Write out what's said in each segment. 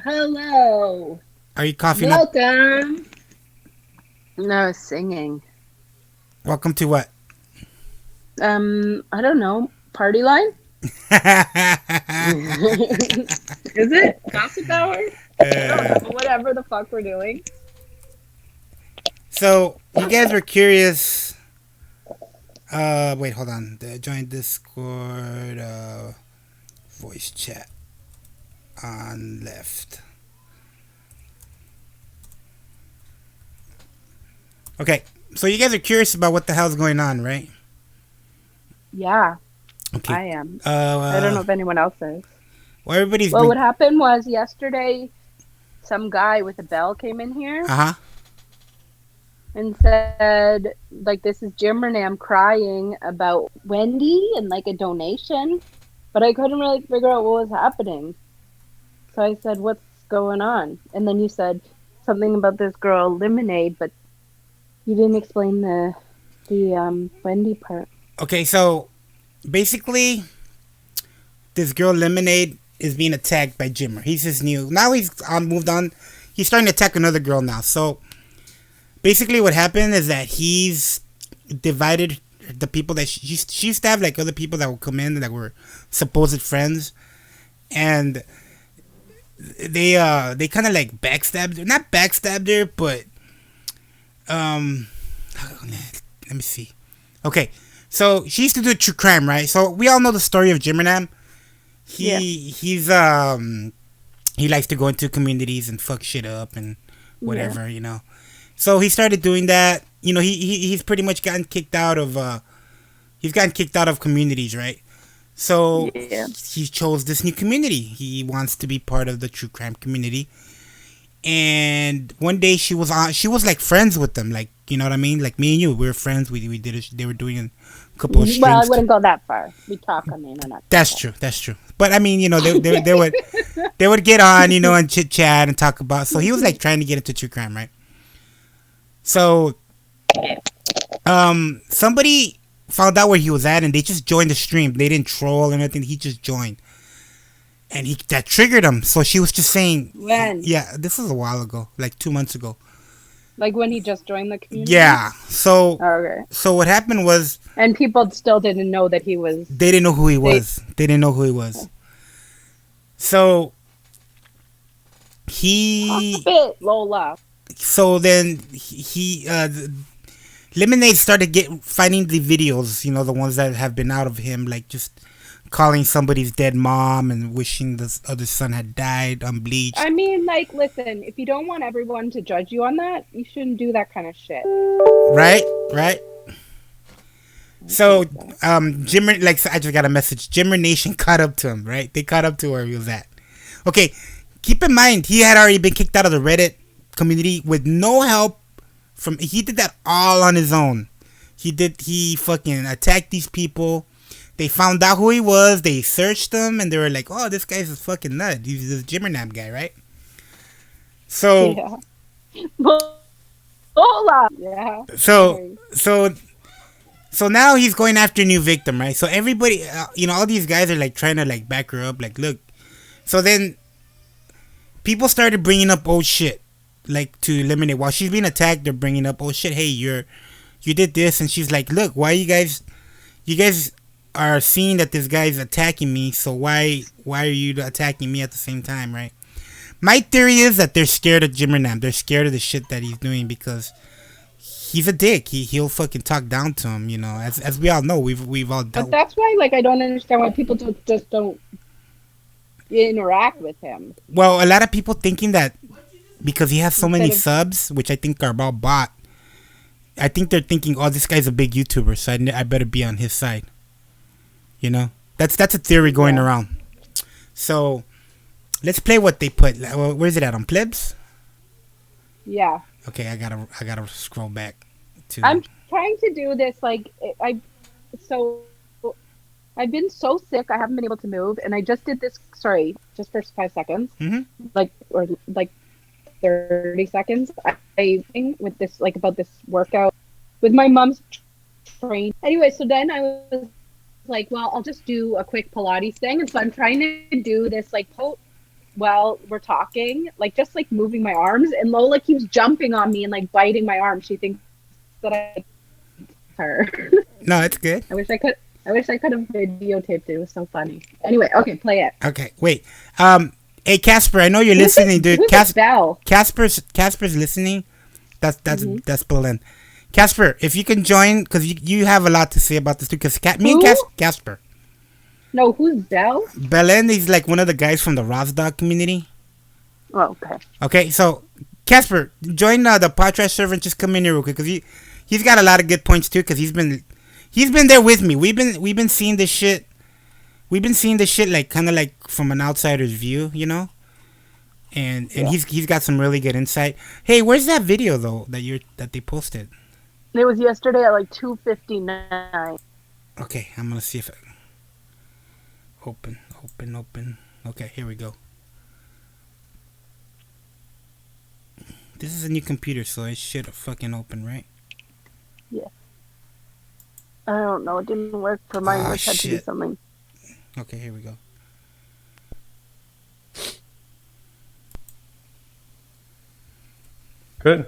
Hello. Are you coughing up? Welcome. No singing. Welcome to what? I don't know. Party line? Is it gossip hour? I don't know. Whatever the fuck we're doing. So you guys were curious. Wait, hold on. Join Discord. Voice chat on left. Okay, so you guys are curious about what the hell's going on, right? Yeah, Okay. I am. Uh, I don't know uh if anyone else is. well, everybody's Well, been. what happened was yesterday, some guy with a bell came in here Uh huh. and said, like, this is Jim Renam crying about Wendy and like a donation. But I couldn't really figure out what was happening. So I said, "What's going on?" And then you said something about this girl Lemonade, but you didn't explain the Wendy part. Okay, so basically, this girl Lemonade is being attacked by Jimmer. He's his new. Now he's moved on. He's starting to attack another girl now. So basically, what happened is that he's divided the people that she used to have, like other people that would come in that were supposed friends, and they kind of like backstabbed her. Not backstabbed her, but um, let me see. Okay, so she used to do true crime, right? So we all know the story of Jimmerham. Yeah. He likes to go into communities and fuck shit up and Yeah. whatever, So he started doing that. He's pretty much gotten kicked out of communities, right? So Yeah. he chose this new community. He wants to be part of the true crime community. And one day she was like friends with them, like, you know what I mean? Like me and you, we were friends. We did it. They were doing a couple of Well, I streams. wouldn't go that far. We talk on the internet. That's true. That's true. But I mean, they would get on, and chit chat and talk about. So he was like trying to get into true crime, right? So, somebody found out where he was at, and they just joined the stream. They didn't troll or anything. He just joined, and that triggered him. So she was just saying, When? yeah, this was a while ago, like 2 months ago. Like when he just joined the community? Yeah. So, Okay. so what happened was And people still didn't know that he was. they didn't know who he was. They didn't know who he was. So he. Bit Lola. So then Lemonade started finding the videos, the ones that have been out of him, like just calling somebody's dead mom and wishing the other son had died unbleached. I mean, like, listen, if you don't want everyone to judge you on that, you shouldn't do that kind of shit. Right. So, Jimmer, like, I just got a message. Jimmer Nation caught up to him, right? They caught up to where he was at. Okay, keep in mind, he had already been kicked out of the Reddit community with no help from. He did that all on his own. He fucking attacked these people. They found out who he was. They searched him, and they were like, "Oh, this guy's a fucking nut. He's this Jimmernam guy, right?" So, Yeah. Lola. Yeah. so now he's going after a new victim, right? So everybody, all these guys are like trying to like back her up, like, look. So then people started bringing up old shit, like to eliminate. While she's being attacked, they're bringing up, oh shit, hey, you did this, and she's like, look, why you guys are seeing that this guy's attacking me, so why are you attacking me at the same time, right? My theory is that they're scared of Jimmernam. They're scared of the shit that he's doing because he's a dick. He'll fucking talk down to him, as we all know. We've all dealt. But that's why, like, I don't understand why people just don't interact with him. Well, a lot of people thinking that because he has so many subs, which I think are all bot. I think they're thinking, oh, this guy's a big YouTuber, so I better be on his side. That's a theory going around. So let's play what they put. Where's it at, on Plebs? Yeah. Okay, I gotta scroll back to. I'm trying to do this like I've been so sick I haven't been able to move, and I just did this. Sorry, just for 5 seconds, like 30 seconds. I with this like about this workout with my mom's train. Anyway, so then I was like, well, I'll just do a quick Pilates thing, and so I'm trying to do this like while we're talking, like just like moving my arms, and Lola keeps jumping on me and like biting my arm. She thinks that I her. No, it's good. I wish I could. I wish I could have videotaped it. It was so funny. Anyway, okay, play it. Okay, wait. Hey Casper, I know you're Who's listening, dude. this Bell? Casper's listening. That's Mhm. that's Belen. Casper, if you can join, because you have a lot to say about this too. Because me and Who? Casper, No, who's Bell? Belen is like one of the guys from the Rosdog community. Oh, okay. Okay, so Casper, join the Podtrash server and just come in here real quick because he's got a lot of good points too. Because he's been there with me. We've been seeing this shit. We've been seeing this shit like kind of like from an outsider's view, you know. And Yeah. he's got some really good insight. Hey, where's that video though that they posted? It was yesterday at like 2:59. Okay, I'm gonna see if I open. Okay, here we go. This is a new computer, so it should fucking open, right? I don't know. It didn't work for mine. Oh, I had to do shit. something. Okay, here we go. Good.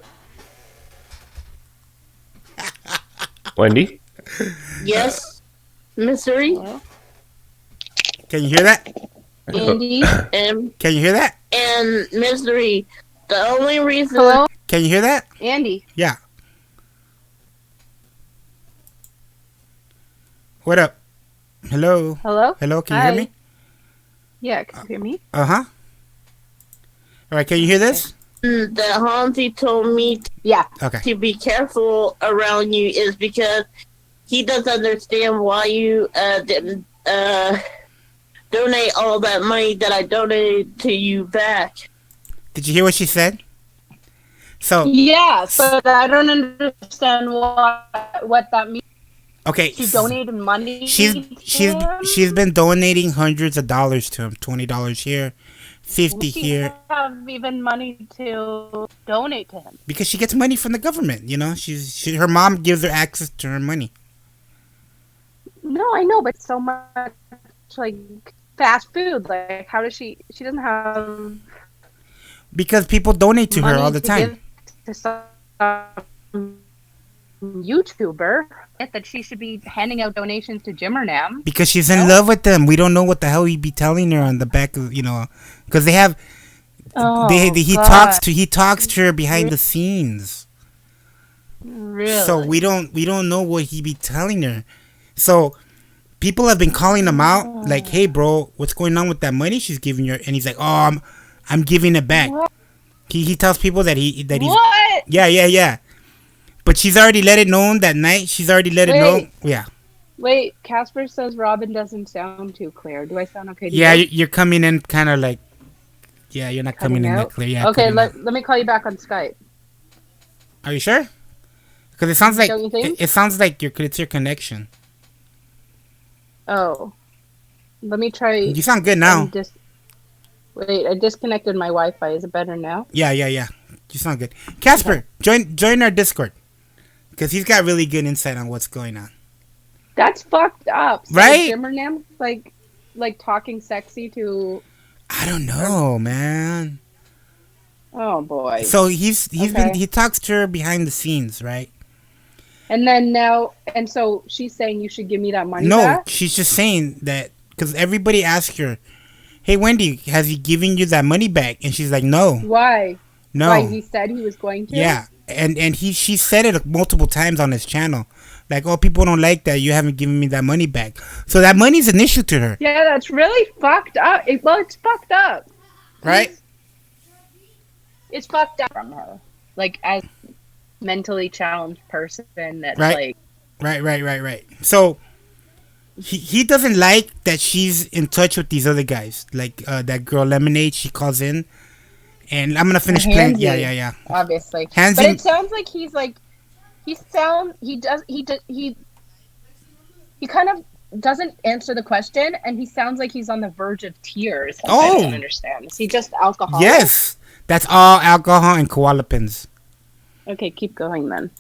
Wendy? Yes, Missouri Can you hear that? Andy, and Can you hear that? Missouri. The only reason hello, Can you hear that? Andy. Yeah. What up? Hello? Hello. Hello, can you Hi. hear me? Yeah, can you hear me? Uh-huh. Alright, can you hear this? that Hanzi told me Yeah. Okay. to be careful around you is because he doesn't understand why you didn't donate all that money that I donated to you back. Did you hear what she said? So, Yeah, but I don't understand what that means. okay. She donated money. She's to she's been donating hundreds of dollars to him. $20 here, 50 She here, doesn't have even money to donate to him. because she gets money from the government. You know, her mom gives her access to her money No, I know, but so much like fast food. Like, how does she? She doesn't have because people donate to her money all the to time. give to some YouTuber. That she should be handing out donations to Jim or Nam. Because she's in love with them. We don't know what the hell he'd be telling her on the back of, because they have. Oh, He God. talks to her behind the scenes. Really? So we don't know what he be telling her. So people have been calling him out, like, "Hey, bro, what's going on with that money she's giving you?" And he's like, "Oh, I'm giving it back." What? He tells people that he's What? yeah. But she's already let it known that night. She's already let it know. Yeah. Wait, Casper says Robin doesn't sound too clear. Do I sound okay? to Yeah, you? you're coming in kind of like. Yeah, you're not coming Cutting in that out? clear. Yeah. Okay, cutting out. let me call you back on Skype. Are you sure? Because it sounds like Don't you think? it sounds like it's your connection. Oh. Let me try. You sound good now. Wait, I disconnected my Wi-Fi. Is it better now? Yeah. You sound good. Casper, join our Discord. Because he's got really good insight on what's going on. That's fucked up. So Right? Jimmernam, like talking sexy to. I don't know, man. Oh boy. So he talks to her behind the scenes, right? And then now, and so she's saying you should give me that money No, back? she's just saying that because everybody asks her, "Hey, Wendy, has he given you that money back?" And she's like, "No, Why? no." Why, he said he was going to? Yeah, and she said it multiple times on his channel, like, "Oh, people don't like that. You haven't given me that money back." So that money's an issue to her, Yeah, that's really fucked up. It's fucked up. right? It's fucked up from her. Like, as mentally challenged person that's Right. like, Right. So he doesn't like that she's in touch with these other guys, like that girl Lemonade. She calls in, and I'm gonna finish playing. Hanzi. Yeah. obviously. Hanzi- But it sounds like he's like, he kind of doesn't answer the question, and he sounds like he's on the verge of tears. I Oh. don't understand. Is he just alcoholic? Yes, that's all alcohol and koala pins. Okay, keep going then.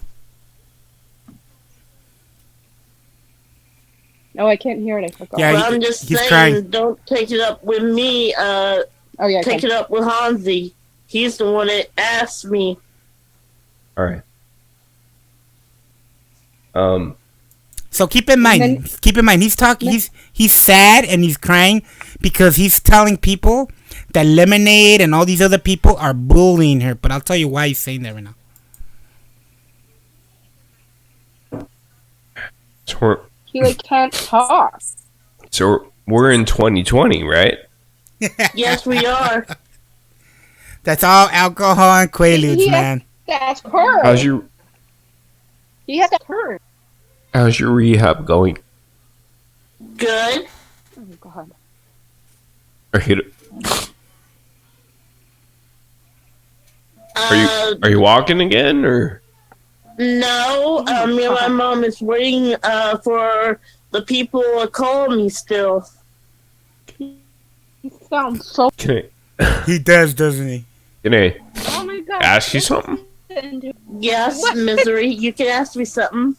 Oh, I can't hear it. I forgot. Yeah, But I'm just he's saying, crying. don't take it up with me, Oh yeah, take it up with Hanzi. He's the one that asked me. All right. So keep in mind, he's talking, he's sad and he's crying because he's telling people that Lemonade and all these other people are bullying her. But I'll tell you why he's saying that right now. He like can't talk. So we're in 2020, right? Yes, we are. That's all alcohol and Quaaludes, man. That's her. He has to hurt. How's your rehab going? Good. Oh God. Are you walking again or? No, me and my mom is waiting for the people to call me still. He sounds so. He does, doesn't he? Can I Oh my God. ask you something? Yes, Misery, you can ask me something.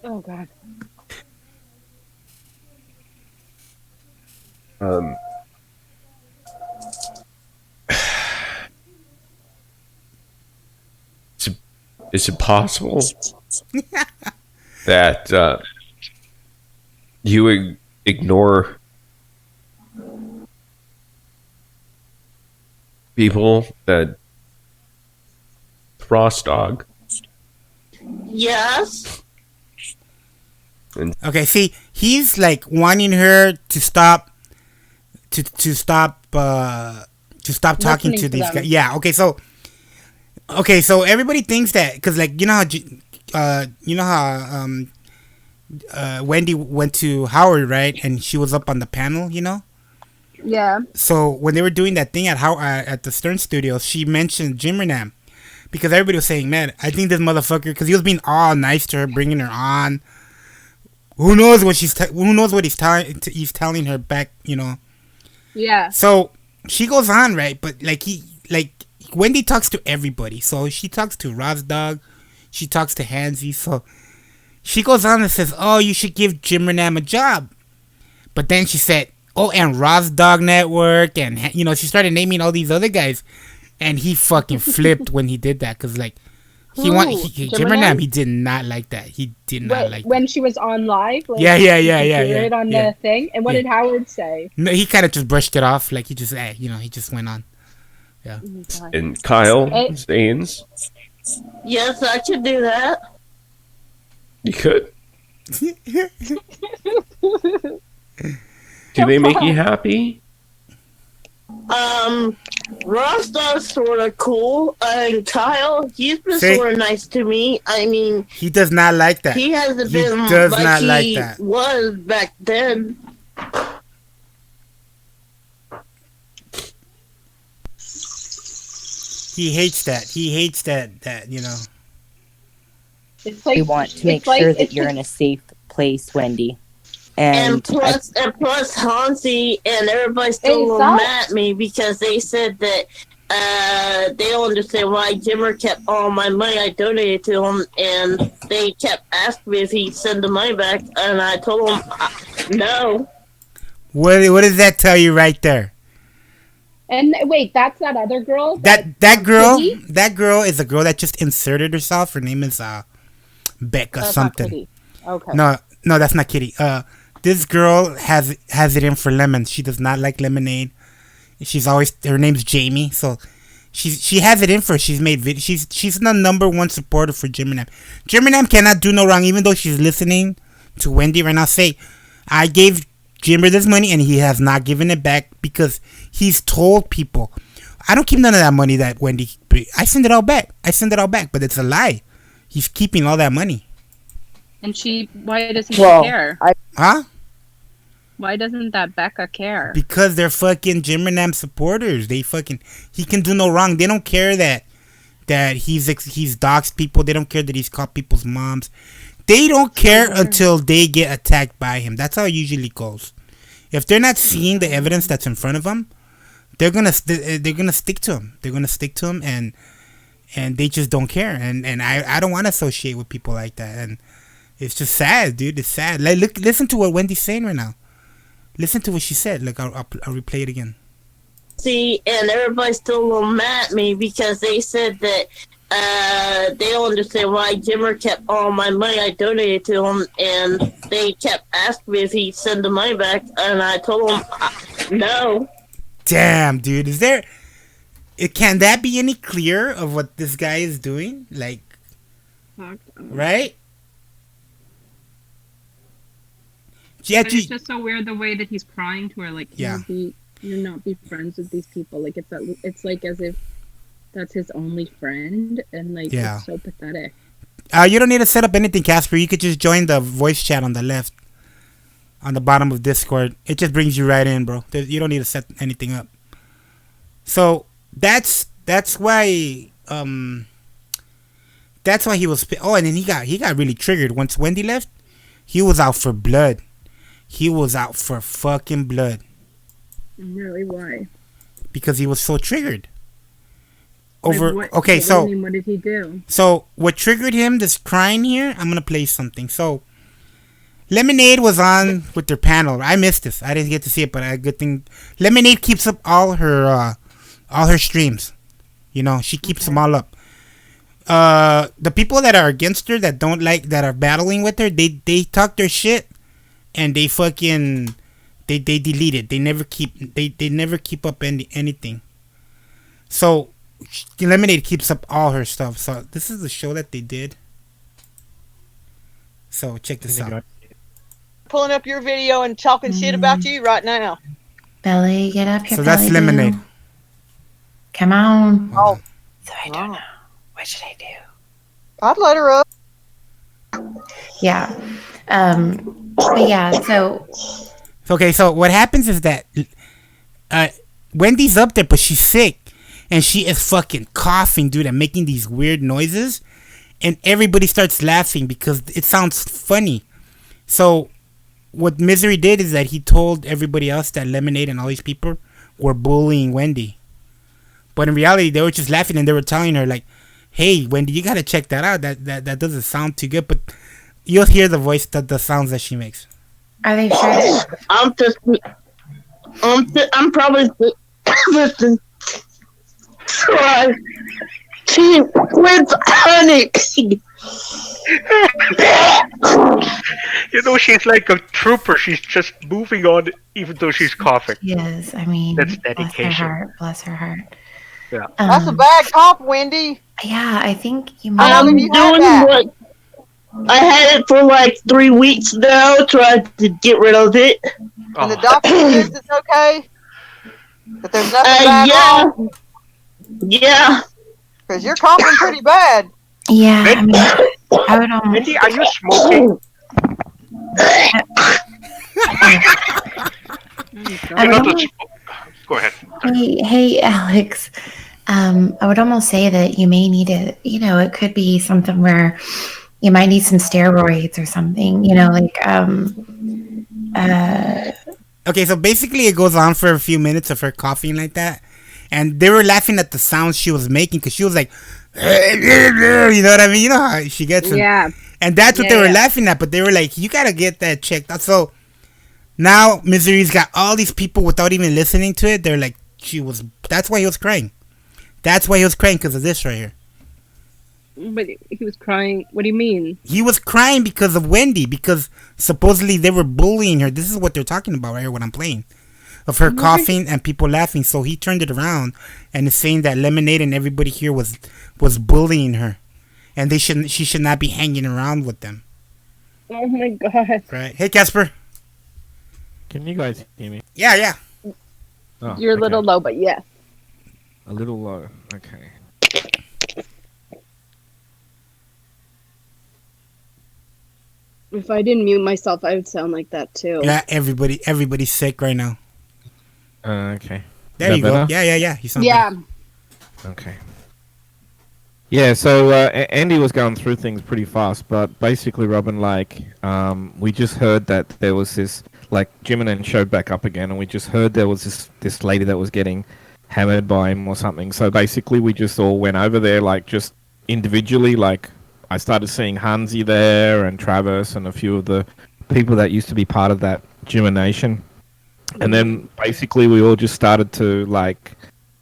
Oh God. Is it possible that you ignore people that Frost Dog? Yes. Okay, see, he's like wanting her to stop to stop talking to these guys. Yeah, okay, so everybody thinks that because like you know how Wendy went to Howard, right? And she was up on the panel, you know? Yeah. So when they were doing that thing at the Stern Studios, she mentioned Jim Renam because everybody was saying, "Man, I think this motherfucker," because he was being all nice to her, bringing her on. Who knows what he's telling her back, you know? Yeah. So she goes on, right? But like Wendy talks to everybody. So she talks to Roz Dog, she talks to Hanzi. So she goes on and says, "Oh, you should give Jim Renam a job." But then she said, "Oh, and Roz Dog Network," and you know, she started naming all these other guys, and he fucking flipped when he did that because like Jim Renam, he did not like that. He did not like when that. she was on live. Like, Yeah. Right on the thing. And what did Howard say? No, he kind of just brushed it off. Like he just, he just went on. Yeah. Oh, And Kyle Staines? Yes, I could do that. You could. Do they make you happy? Rostar's sort of cool, and Kyle, he's been sort of nice to me. I mean, he does not like that. He hasn't been like he was back then. He hates that. He hates that you know. It's like, we want to make sure that you're in a safe place, Wendy. And plus Hansi and everybody still mad at me because they said that they don't understand why Jimmer kept all my money I donated to him, and they kept asking me if he'd send the money back, and I told them no. What does that tell you right there? And wait, that's that other girl? That girl is a girl that just inserted herself. Her name is Becca something. Okay. No, that's not Kitty. This girl has it in for lemon. She does not like lemonade. Her name's Jamie, so she has it in for her. She's made videos. She's the #1 supporter for Jim Renam. Jim Renam cannot do no wrong, even though she's listening to Wendy right now say, "I gave Jimmer this money and he has not given it back because he's told people, I don't keep none of that money that Wendy. I send it all back. But it's a lie. He's keeping all that money." And why doesn't she care? Huh? Why doesn't that Becca care? Because they're fucking Jim Renam supporters. He can do no wrong. They don't care that he's doxed people. They don't care that he's called people's moms. They don't care until they get attacked by him. That's how it usually goes. If they're not seeing the evidence that's in front of them, they're gonna stick to him. They're gonna stick to him, and they just don't care. And I don't want to associate with people like that. And it's just sad, dude. It's sad. Like, listen to what Wendy's saying right now. Listen to what she said. Like, I'll replay it again. See, and everybody's still a little mad at me because they said that they don't understand why Jimmer kept all my money I donated to him, and they kept asking me if he'd send the money back, and I told them no. Damn, dude. Can that be any clearer of what this guy is doing? Like, right? Yeah, But it's just so weird the way that he's crying to her. Like, yeah. You're not be friends with these people. Like, it's like as if that's his only friend, and like, Yeah. it's so pathetic. You don't need to set up anything, Casper. You could just join the voice chat on the left, on the bottom of Discord. It just brings you right in, bro. You don't need to set anything up. So that's why he was. Oh, and then he got really triggered once Wendy left. He was out for blood. He was out for fucking blood. Really, why? Because he was so triggered. Like, What what did he do? So what triggered him, this crying here, I'm gonna play something. So Lemonade was on with their panel. I missed this. I didn't get to see it, but a good thing. Lemonade keeps up all her streams. You know, she keeps them all up. The people that are against her, that don't like, that are battling with her, they talk their shit, and they fucking they delete it. They never keep up anything. So Lemonade keeps up all her stuff. So this is the show that they did. So check this out. Pulling up your video and talking shit about you right now. Belly, get up here. So that's Belly Lemonade. Boo. Come on. Oh, So I don't know. What should I do? I'd let her up. Yeah. But yeah, so Okay, so what happens is that Wendy's up there, but she's sick, and she is fucking coughing, dude, and making these weird noises, and everybody starts laughing because it sounds funny. So what Misery did is that he told everybody else that Lemonade and all these people were bullying Wendy, but in reality they were just laughing, and they were telling her like, "Hey, Wendy, you gotta check that out. That doesn't sound too good." But you'll hear the voice, the sounds that she makes. are they sure? I'm probably listening. Try. She with honey. You know, she's like a trooper. She's just moving on, even though she's coughing. Yes, I mean, That's dedication. Bless her heart. Yeah. That's a bad cough, Wendy. Yeah, I think you How might. long I'm have you doing had that? what I had it for like 3 weeks now. Tried to get rid of it. And the Oh, doctor says it's okay? That there's nothing bad Yeah. wrong? Yeah. Because you're coughing pretty bad. Yeah, I mean, I would almost. Wendy, are you smoking? I would Not almost the Go ahead. hey, Alex. I would almost say that you may need to, it could be something where you might need some steroids or something, Okay, so basically it goes on for a few minutes of her coughing like that, and they were laughing at the sounds she was making because she was like, you know what I mean? You know how she gets them. Yeah. And that's what they were laughing at, but they were like, you gotta get that checked out. So now Misery's got all these people without even listening to it. They're like, that's why he was crying. That's why he was crying, because of this right here. But he was crying. What do you mean? He was crying because of Wendy, because supposedly they were bullying her. This is what they're talking about right here, what I'm playing. Of her coughing and people laughing. So he turned it around and is saying that Lemonade and everybody here was bullying her. And she should not be hanging around with them. Oh my god. Right. Hey, Casper. Can you guys hear me? Yeah. Oh, You're a little low, but yes. A little low. Okay. If I didn't mute myself, I would sound like that too. Yeah, everybody's sick right now. Okay. There Is you that go. better? Yeah. You sound Yeah. better. Okay. Yeah, so Andy was going through things pretty fast, but basically, Robin, we just heard that there was this, Jimin showed back up again, and we just heard there was this lady that was getting hammered by him or something. So basically, we just all went over there, just individually, I started seeing Hanzi there and Travis and a few of the people that used to be part of that Jimin Nation. And then basically we all just started to like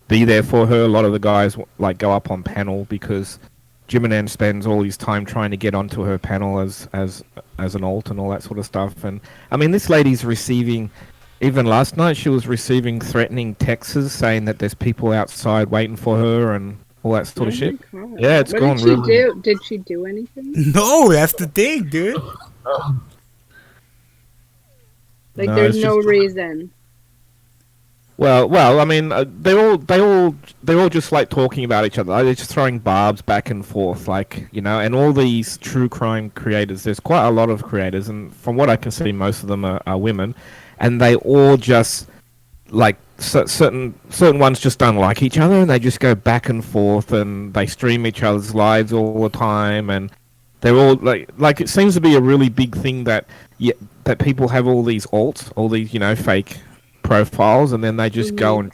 be there for her. A lot of the guys like go up on panel because Jimin spends all his time trying to get onto her panel as an alt and all that sort of stuff. And I mean, this lady's receiving, even last night, she was receiving threatening texts saying that there's people outside waiting for her and all that sort of shit. Yeah, it's what gone did she really. do? Did she do anything? No, that's the thing, dude. Like, No, there's it's no just- reason. Well. I mean, they're all just like talking about each other. Like, they're just throwing barbs back and forth, like and all these true crime creators. There's quite a lot of creators, and from what I can see, most of them are women, and they all just like certain ones just don't like each other, and they just go back and forth, and they stream each other's lives all the time, and they're all like it seems to be a really big thing that people have all these alts, all these fake profiles, and then they just go and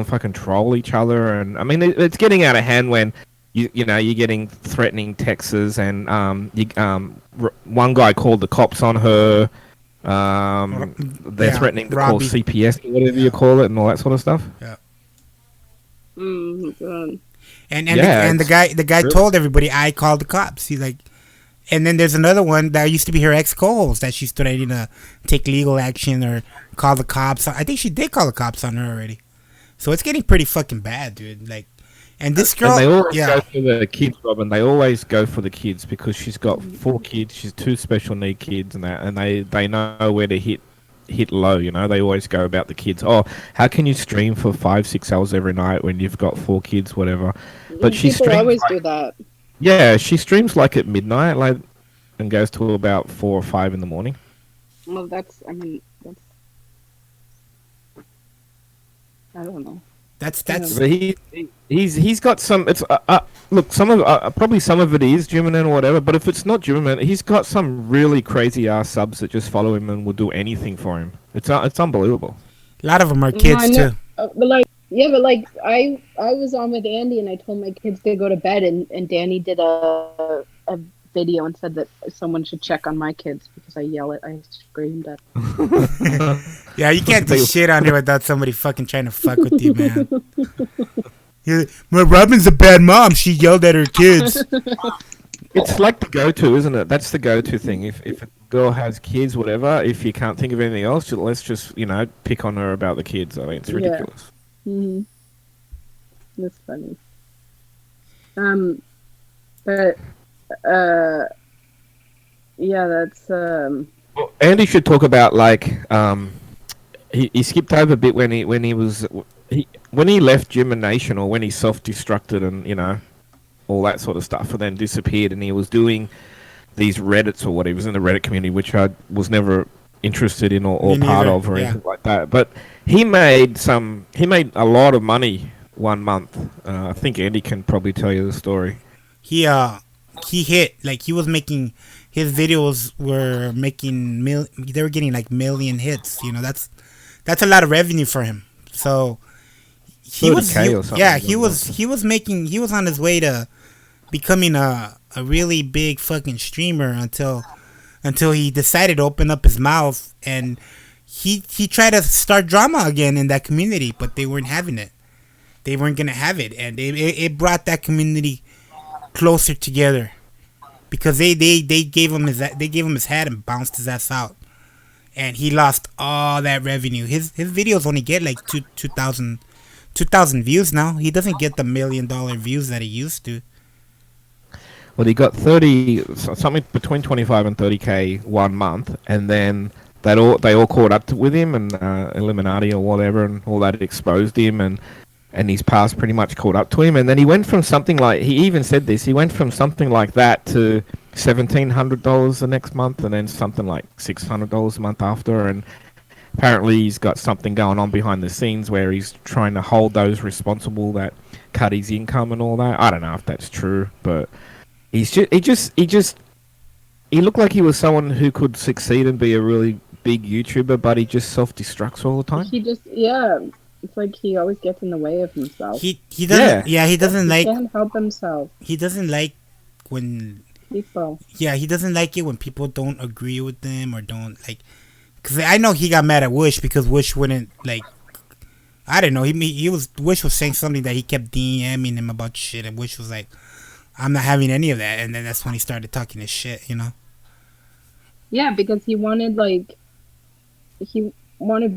fucking troll each other. And I mean, it's getting out of hand when you're getting threatening texts, and one guy called the cops on her. They're threatening to call Robbie. CPS or whatever you call it, and all that sort of stuff. Yeah. God. And Yeah, the guy really- told everybody I called the cops. He's like, and then there's another one that used to be her ex co-host that she's threatening to take legal action or call the cops. I think she did call the cops on her already. So it's getting pretty fucking bad, dude. Like, and this girl, And they always yeah, go for the kids, Robin. They always go for the kids because she's got 4 kids. She's 2 special need kids, and they know where to hit low. They always go about the kids. Oh, how can you stream for 5-6 hours every night when you've got 4 kids, whatever? But she People streams always like, do that. yeah, she streams like at midnight, like, and goes to about 4 or 5 in the morning. Well, that's. I don't know. that's But he's got some. It's look, some of probably some of it is Jimin or whatever. But if it's not Jimin, he's got some really crazy ass subs that just follow him and will do anything for him. It's unbelievable. a lot of them are No, I kids know. too. But I was on with Andy and I told my kids to go to bed, and Danny did a video and said that someone should check on my kids because I screamed at them. Yeah, you can't do shit on here without somebody fucking trying to fuck with you, man. Well, Robin's a bad mom. She yelled at her kids. It's like the go-to, isn't it? That's the go-to thing. If a girl has kids, whatever, if you can't think of anything else, let's just pick on her about the kids. I mean, it's ridiculous. Mm-hmm. That's funny. But yeah, that's Well, Andy should talk about he skipped over a bit when he left Gym and Nation, or when he self-destructed and all that sort of stuff, and then disappeared, and he was doing these Reddits or what. He was in the Reddit community, which I was never interested in or Me part neither, of or yeah. anything like that. But he made a lot of money one month. I think Andy can probably tell you the story. He hit, like, he was making, his videos were making they were getting like million hits. That's a lot of revenue for him. So he was 30K or something. yeah, he was on his way to becoming a really big fucking streamer until he decided to open up his mouth, and he tried to start drama again in that community, but they weren't having it. They weren't gonna have it, and it brought that community closer together because they gave him his head and bounced his ass out, and he lost all that revenue. His videos only get like 2,000 views now. He doesn't get the $1 million views that he used to. Well, he got 30, something between 25 and 30K one month, and then they all caught up with him, and Illuminati or whatever, and all that exposed him, and his past pretty much caught up to him, and then he went from something like, he even said this, he went from something like that to $1,700 the next month, and then something like $600 a month after, and apparently he's got something going on behind the scenes where he's trying to hold those responsible that cut his income and all that. I don't know if that's true, but he looked like he was someone who could succeed and be a really big YouTuber, but he just self-destructs all the time. It's like he always gets in the way of himself. He doesn't. Yeah, he doesn't like. He can't help himself. He doesn't like when people. Yeah, he doesn't like it when people don't agree with them or don't like Because I know he got mad at Wish because Wish wouldn't, like, I don't know. Wish was saying something that he kept DMing him about shit, and Wish was like, I'm not having any of that. And then that's when he started talking his shit, you know? Yeah, because he wanted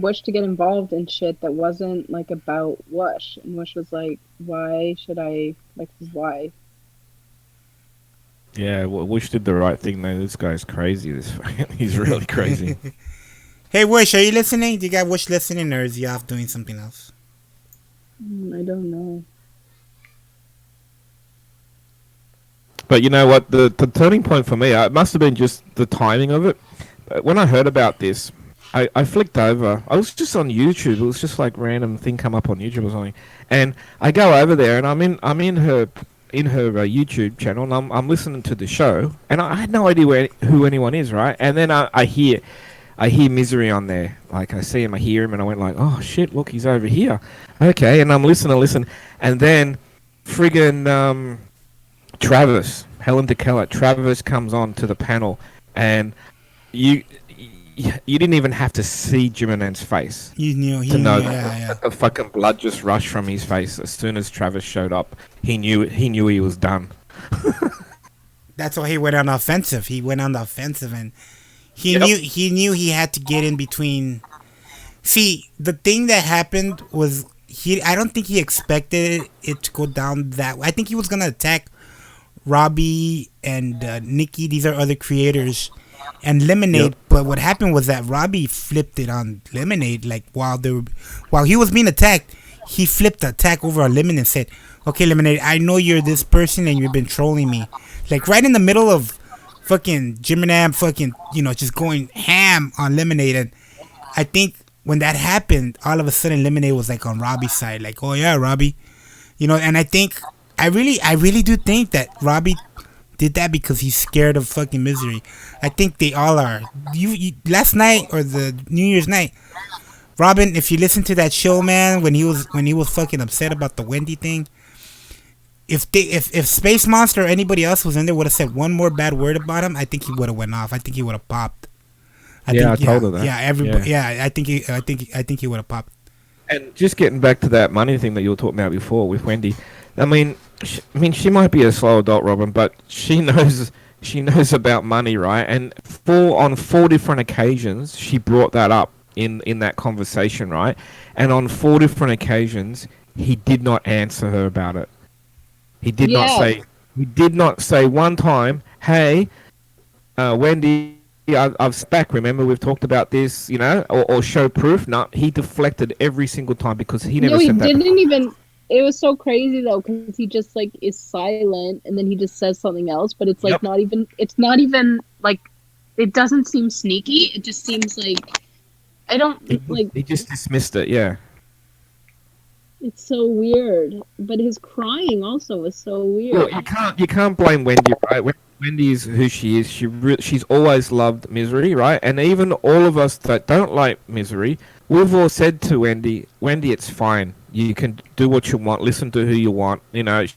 Wish to get involved in shit that wasn't like about Wish, and Wish was like, "Why should I like his wife?" Yeah, well, Wish did the right thing, though. This guy's crazy. He's really crazy. Hey, Wish, are you listening? Do you got Wish listening, or is he off doing something else? I don't know. But you know what? The turning point for me, it must have been just the timing of it. When I heard about this, I flicked over. I was just on YouTube. It was just like random thing come up on YouTube or something, and I go over there and I'm in her YouTube channel and I'm listening to the show, and I had no idea who anyone is, right? And then I hear Misery on there. Like I see him, I hear him, and I went like, oh shit, look, he's over here. Okay, and I'm listening, and then friggin' Travis, Helen DeKellar, Travis comes on to the panel, and you didn't even have to see Jiminan's face. You knew to know yeah. that the fucking blood just rushed from his face as soon as Travis showed up. He knew he was done. That's why he went on the offensive. And he knew he had to get in between. See, the thing that happened was I don't think he expected it to go down that way. I think he was gonna attack Robbie and Nikki. These are other creators. And Lemonade, but what happened was that Robbie flipped it on Lemonade. Like while he was being attacked, he flipped the attack over on Lemonade and said, "Okay, Lemonade, I know you're this person and you've been trolling me." Like right in the middle of fucking Jiminam, fucking just going ham on Lemonade. And I think when that happened, all of a sudden Lemonade was like on Robbie's side, like, "Oh yeah, Robbie," And I think I really do think that Robbie did that because he's scared of fucking Misery. I think they all are. You last night or the New Year's night, Robin, if you listen to that show, man, when he was fucking upset about the Wendy thing, if Space Monster or anybody else was in there would have said one more bad word about him, I think he would have went off. I think he would have popped. I told her that. Yeah, everybody. Yeah, I think he would have popped. And just getting back to that money thing that you were talking about before with Wendy, I mean, she might be a slow adult, Robin, but she knows about money, right? And on four different occasions, she brought that up in that conversation, right? And on 4 different occasions, he did not answer her about it. He did not say one time, "Hey, Wendy, I've back. Remember, we've talked about this, or show proof." No, he deflected every single time because he never said that. No, he didn't even. It was so crazy though, because he just like is silent and then he just says something else, but it's like not even. It's not even like. It doesn't seem sneaky. It just seems like I don't like. He just dismissed it. Yeah. It's so weird, but his crying also was so weird. Well, you can't blame Wendy, right? Wendy is who she is. She's always loved Misery, right? And even all of us that don't like Misery, we've all said to Wendy, it's fine. You can do what you want. Listen to who you want.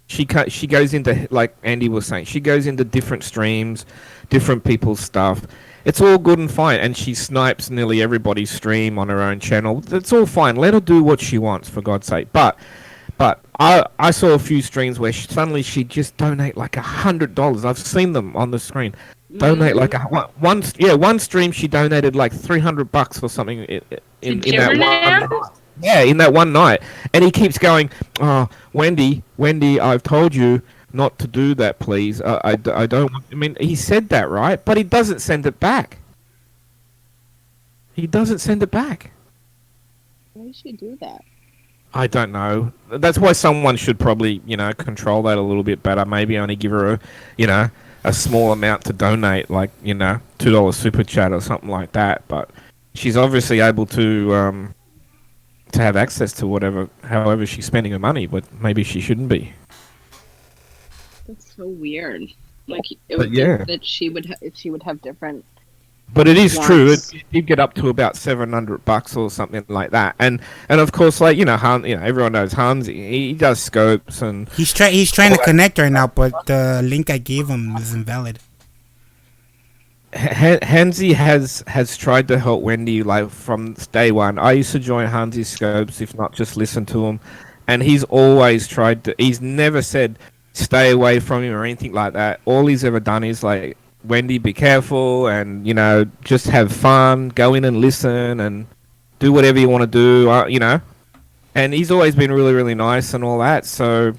She goes into, like Andy was saying, she goes into different streams, different people's stuff. It's all good and fine, and she snipes nearly everybody's stream on her own channel. That's all fine. Let her do what she wants, for God's sake. But I saw a few streams where suddenly she'd just donate like $100. I've seen them on the screen. Donate like one stream she donated like $300 or something in that one. Yeah, in that one night, and he keeps going. "Oh, Wendy, I've told you not to do that, please. I don't. I mean, he said that, right? But he doesn't send it back. Why does she do that? I don't know. That's why someone should probably, control that a little bit better. Maybe only give her a small amount to donate, like, $2 super chat or something like that. But she's obviously able to have access to however she's spending her money, but maybe she shouldn't be. That's so weird. Like, it would think that she would have different. But it is true. It did get up to about $700 or something like that, and of course, like everyone knows Hanzi. He does scopes and he's trying to connect right now, but the link I gave him is invalid. Hansi has tried to help Wendy like from day one. I used to join Hansi's scopes, if not just listen to him, and he's always tried to. He's never said stay away from him or anything like that. All he's ever done is like, Wendy, be careful, and just have fun. Go in and listen, and do whatever you want to do. And he's always been really, really nice and all that. So,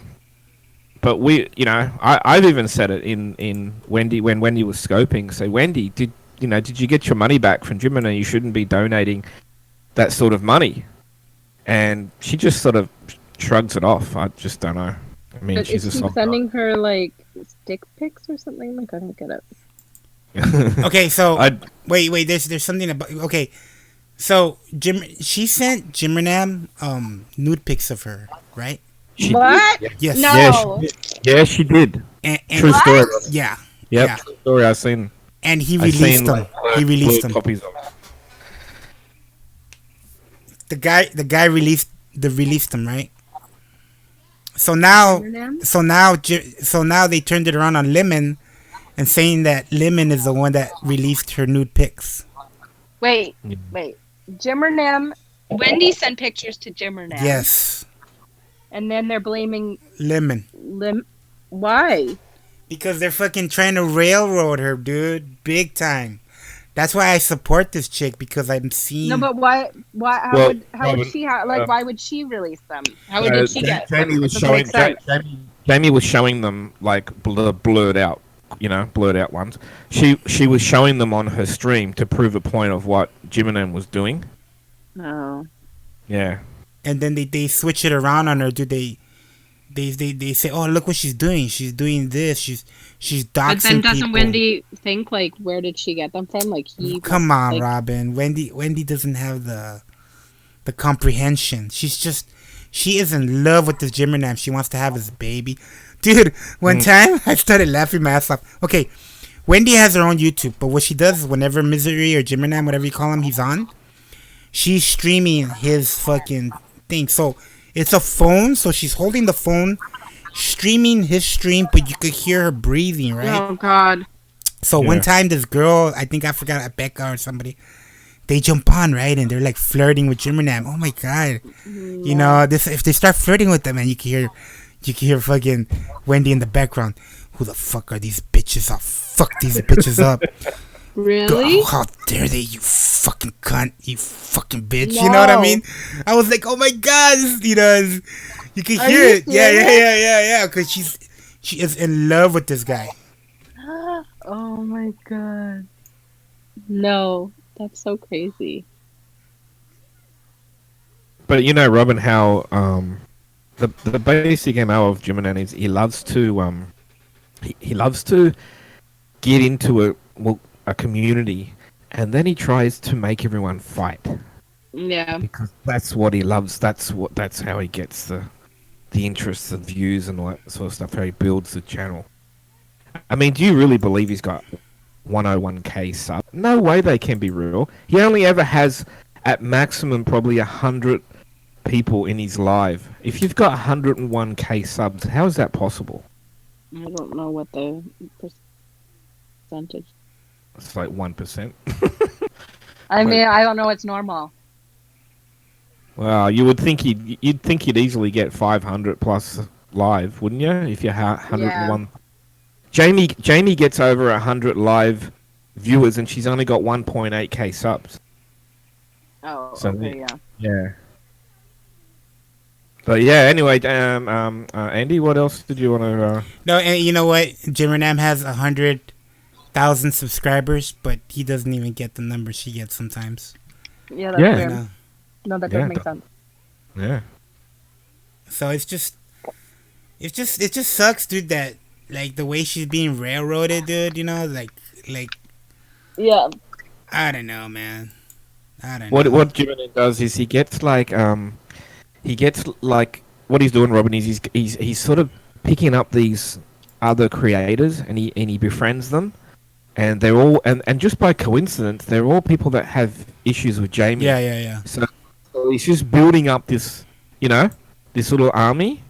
but I've even said it in Wendy when Wendy was scoping. Say, Wendy, did you get your money back from Jimena? You shouldn't be donating that sort of money. And she just sort of shrugs it off. I just don't know. I mean, but she's is a he soft sending her like stick pics or something? Like, I don't get it. Okay, so wait. There's something about. Okay, so she sent Jimernam nude pics of her, right? What? Yes. No. Yeah, she did. And True story. Yeah. Yep. Yeah. True story. I've seen. And he released them. He released them. Copies of it. The guy released them, right? So now they turned it around on Lemon, and saying that Lemon is the one that released her nude pics. Wait. Jimmernam. Wendy sent pictures to Jimmernam. Yes. And then they're blaming Lemon. Why? Because they're fucking trying to railroad her, dude, big time. That's why I support this chick, because I'm seeing. No, but why? How would she? Why would she release them? How did she get? Jamie was showing them like blurred out ones. She was showing them on her stream to prove a point of what Jiminem was doing. No. Yeah. And then they switch it around on her. Do they say, oh, look what she's doing. She's doing this. She's doxing But then doesn't people. Wendy think like, where did she get them from? Like Come on, Robin. Wendy doesn't have the comprehension. She is in love with this Jimmernam. She wants to have his baby. Dude, one time I started laughing my ass off. Okay, Wendy has her own YouTube, but what she does is whenever Misery or Jimmernam, whatever you call him, he's on, she's streaming his fucking thing. So it's a phone, so she's holding the phone, streaming his stream, but you could hear her breathing, right? Oh, God. So one time, this girl, I think I forgot, Becca or somebody, they jump on, right? And they're like flirting with Jimmernam. Oh my God. Yeah. If they start flirting with them, man, you can hear fucking Wendy in the background. Who the fuck are these bitches? I'll fuck these bitches up. Really? How dare they, you fucking cunt, you fucking bitch. No. You know what I mean? I was like, oh my God, you can hear it. Yeah. Because she is in love with this guy. Oh my God. No, that's so crazy. But Robin, how the basic MO of Jimmy is he loves to he loves to get into a community, and then he tries to make everyone fight. Yeah. Because that's what he loves. That's how he gets the interests and views and all that sort of stuff. How he builds the channel. I mean, do you really believe he's got 101k sub? No way they can be real. He only ever has at maximum probably 100 people in his live. If you've got 101k subs, how is that possible? I don't know what the percentage. It's like 1%. I mean, I don't know what's normal. Well, you would think you'd think you'd easily get 500 plus live, wouldn't you? If you had 101. Yeah. Jamie gets over 100 live viewers, and she's only got 1.8k subs. Oh, so, okay, yeah. Yeah. But yeah, anyway, Andy, what else did you want to? No, and you know what? Jimmernam has 100,000 subscribers, but he doesn't even get the numbers she gets sometimes. Yeah, that's weird. No, that doesn't make sense. Yeah. So it just sucks, dude. That like the way she's being railroaded, dude. Like. Yeah. I don't know, man. I don't know. What Jimmernam does is he gets like what he's doing, Robin, is he's sort of picking up these other creators and he befriends them, and they're all and just by coincidence they're all people that have issues with Jamie. Yeah. So he's just building up this little army,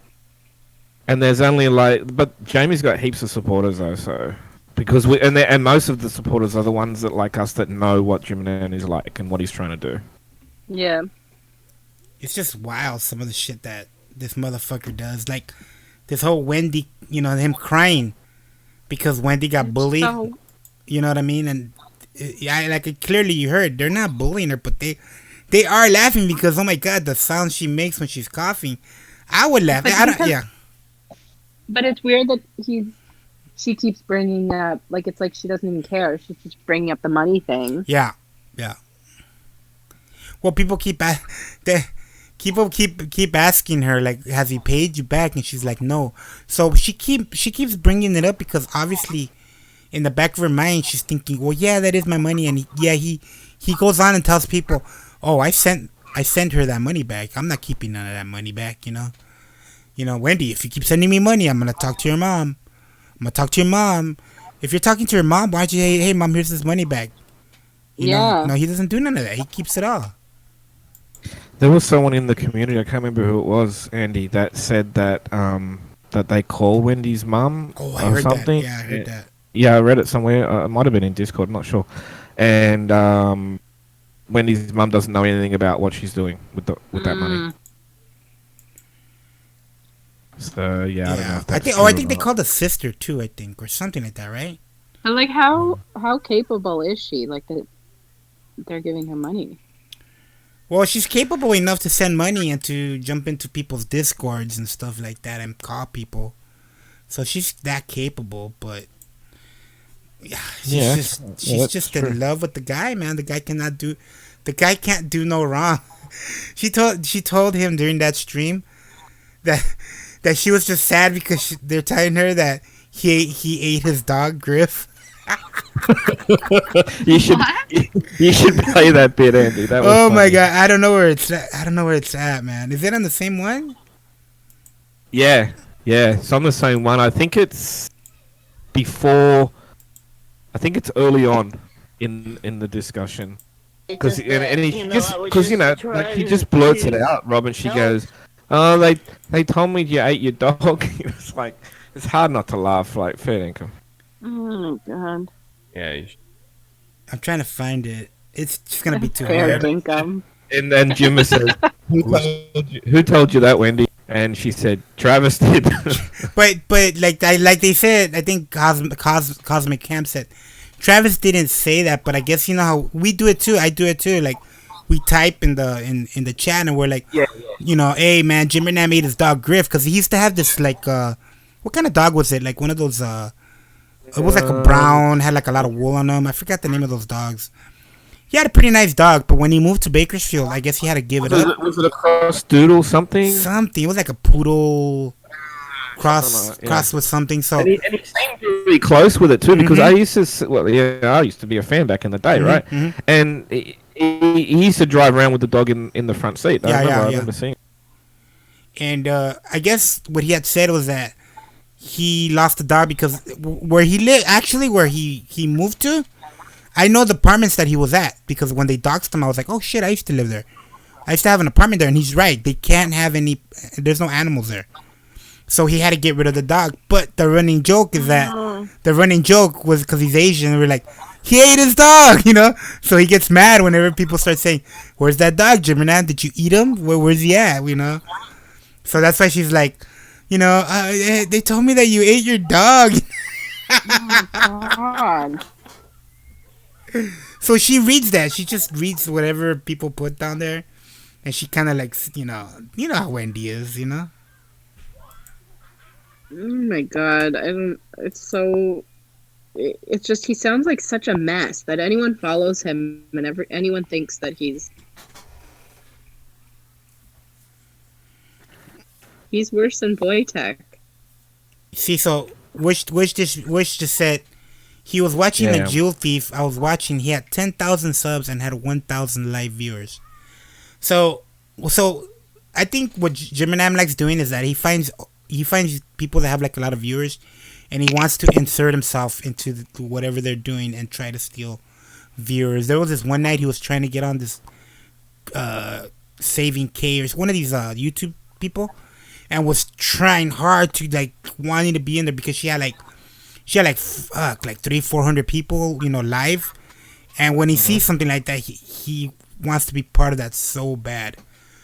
and there's only but Jamie's got heaps of supporters though, so because and most of the supporters are the ones that like us that know what Jim Nan is like and what he's trying to do. Yeah. It's just wild, some of the shit that this motherfucker does. Like, this whole Wendy, him crying because Wendy got bullied. So, You know what I mean? And clearly you heard they're not bullying her, but they are laughing because, oh my god, the sound she makes when she's coughing. I would laugh. Yeah. but it's weird that she keeps bringing up, like, it's like she doesn't even care. She's just bringing up the money thing. Yeah. Well, people keep asking her, like, has he paid you back? And she's like, no. So she keeps bringing it up because obviously in the back of her mind she's thinking, well, yeah, that is my money. And he goes on and tells people, oh, I sent her that money back. I'm not keeping none of that money back. Wendy, if you keep sending me money, I'm gonna talk to your mom. If you're talking to your mom, why don't you hey mom, here's this money back? No, he doesn't do none of that. He keeps it all. There was someone in the community, I can't remember who it was, Andy, that said that that they call Wendy's mum I or heard something. That. Yeah, I heard that. Yeah, I read it somewhere. It might have been in Discord, I'm not sure. And Wendy's mum doesn't know anything about what she's doing with that money. So yeah, I don't know if that's I think they called a sister too. I think, or something like that, right? And like, how capable is she? Like, that they're giving her money. Well, she's capable enough to send money and to jump into people's discords and stuff like that and call people. So she's that capable, but she's just in love with the guy, man. The guy can't do no wrong. She told him during that stream that she was just sad because they're telling her that he ate his dog Griff. you should play that bit, Andy. That was oh my funny. god, I don't know where it's at, man. Is it on the same one? Yeah, it's on the same one. I think it's before. I think it's early on in the discussion because he just blurts it out, Rob, and she goes, "Oh, they told me you ate your dog." It's like it's hard not to laugh. Like fair income. Oh my god. Yeah. I'm trying to find it. It's just gonna be too Fair hard. income. And then Jim says, "Who told you that, Wendy?" And she said, "Travis did." but like they said, I think Cosmic Camp said, Travis didn't say that, but I guess you know how we do it too. I do it too. Like we type in the chat and we're like, hey man, Jim Renam ate his dog Griff because he used to have this like what kind of dog was it? Like one of those it was like a brown, had like a lot of wool on him. I forgot the name of those dogs. He had a pretty nice dog, but when he moved to Bakersfield, I guess he had to give it up. Was it a cross doodle something? Something. It was like a poodle cross with something. So and he seemed really close with it too, because I used to be a fan back in the day, right? Mm-hmm. And he used to drive around with the dog in the front seat. I remember seeing it. And I guess what he had said was that he lost the dog because where he lived, actually where he moved to, I know the apartments that he was at because when they doxed him, I was like, oh shit, I used to live there. I used to have an apartment there, and he's right. They can't have any. There's no animals there, so he had to get rid of the dog. But the running joke is that the running joke was because he's Asian. And we're like, he ate his dog, you know. So he gets mad whenever people start saying, "Where's that dog, Jim Renan? Did you eat him? Where's he at?" You know. So that's why she's like, you know, they told me that you ate your dog. Oh my god. So she reads that. She just reads whatever people put down there. And she kind of like, you know how Wendy is, you know? Oh my god. It's just, he sounds like such a mess that anyone follows him and anyone thinks that he's worse than Wojtek. See, so Wish just said he was watching the Jewel Thief. I was watching. He had 10,000 subs and had 1,000 live viewers. So I think what Jiminam likes doing is that he finds people that have like a lot of viewers, and he wants to insert himself into whatever they're doing and try to steal viewers. There was this one night he was trying to get on this Saving K or one of these YouTube people, and was trying hard to like wanting to be in there because she had like she had like 300-400 people, live. And when he sees something like that, he wants to be part of that so bad,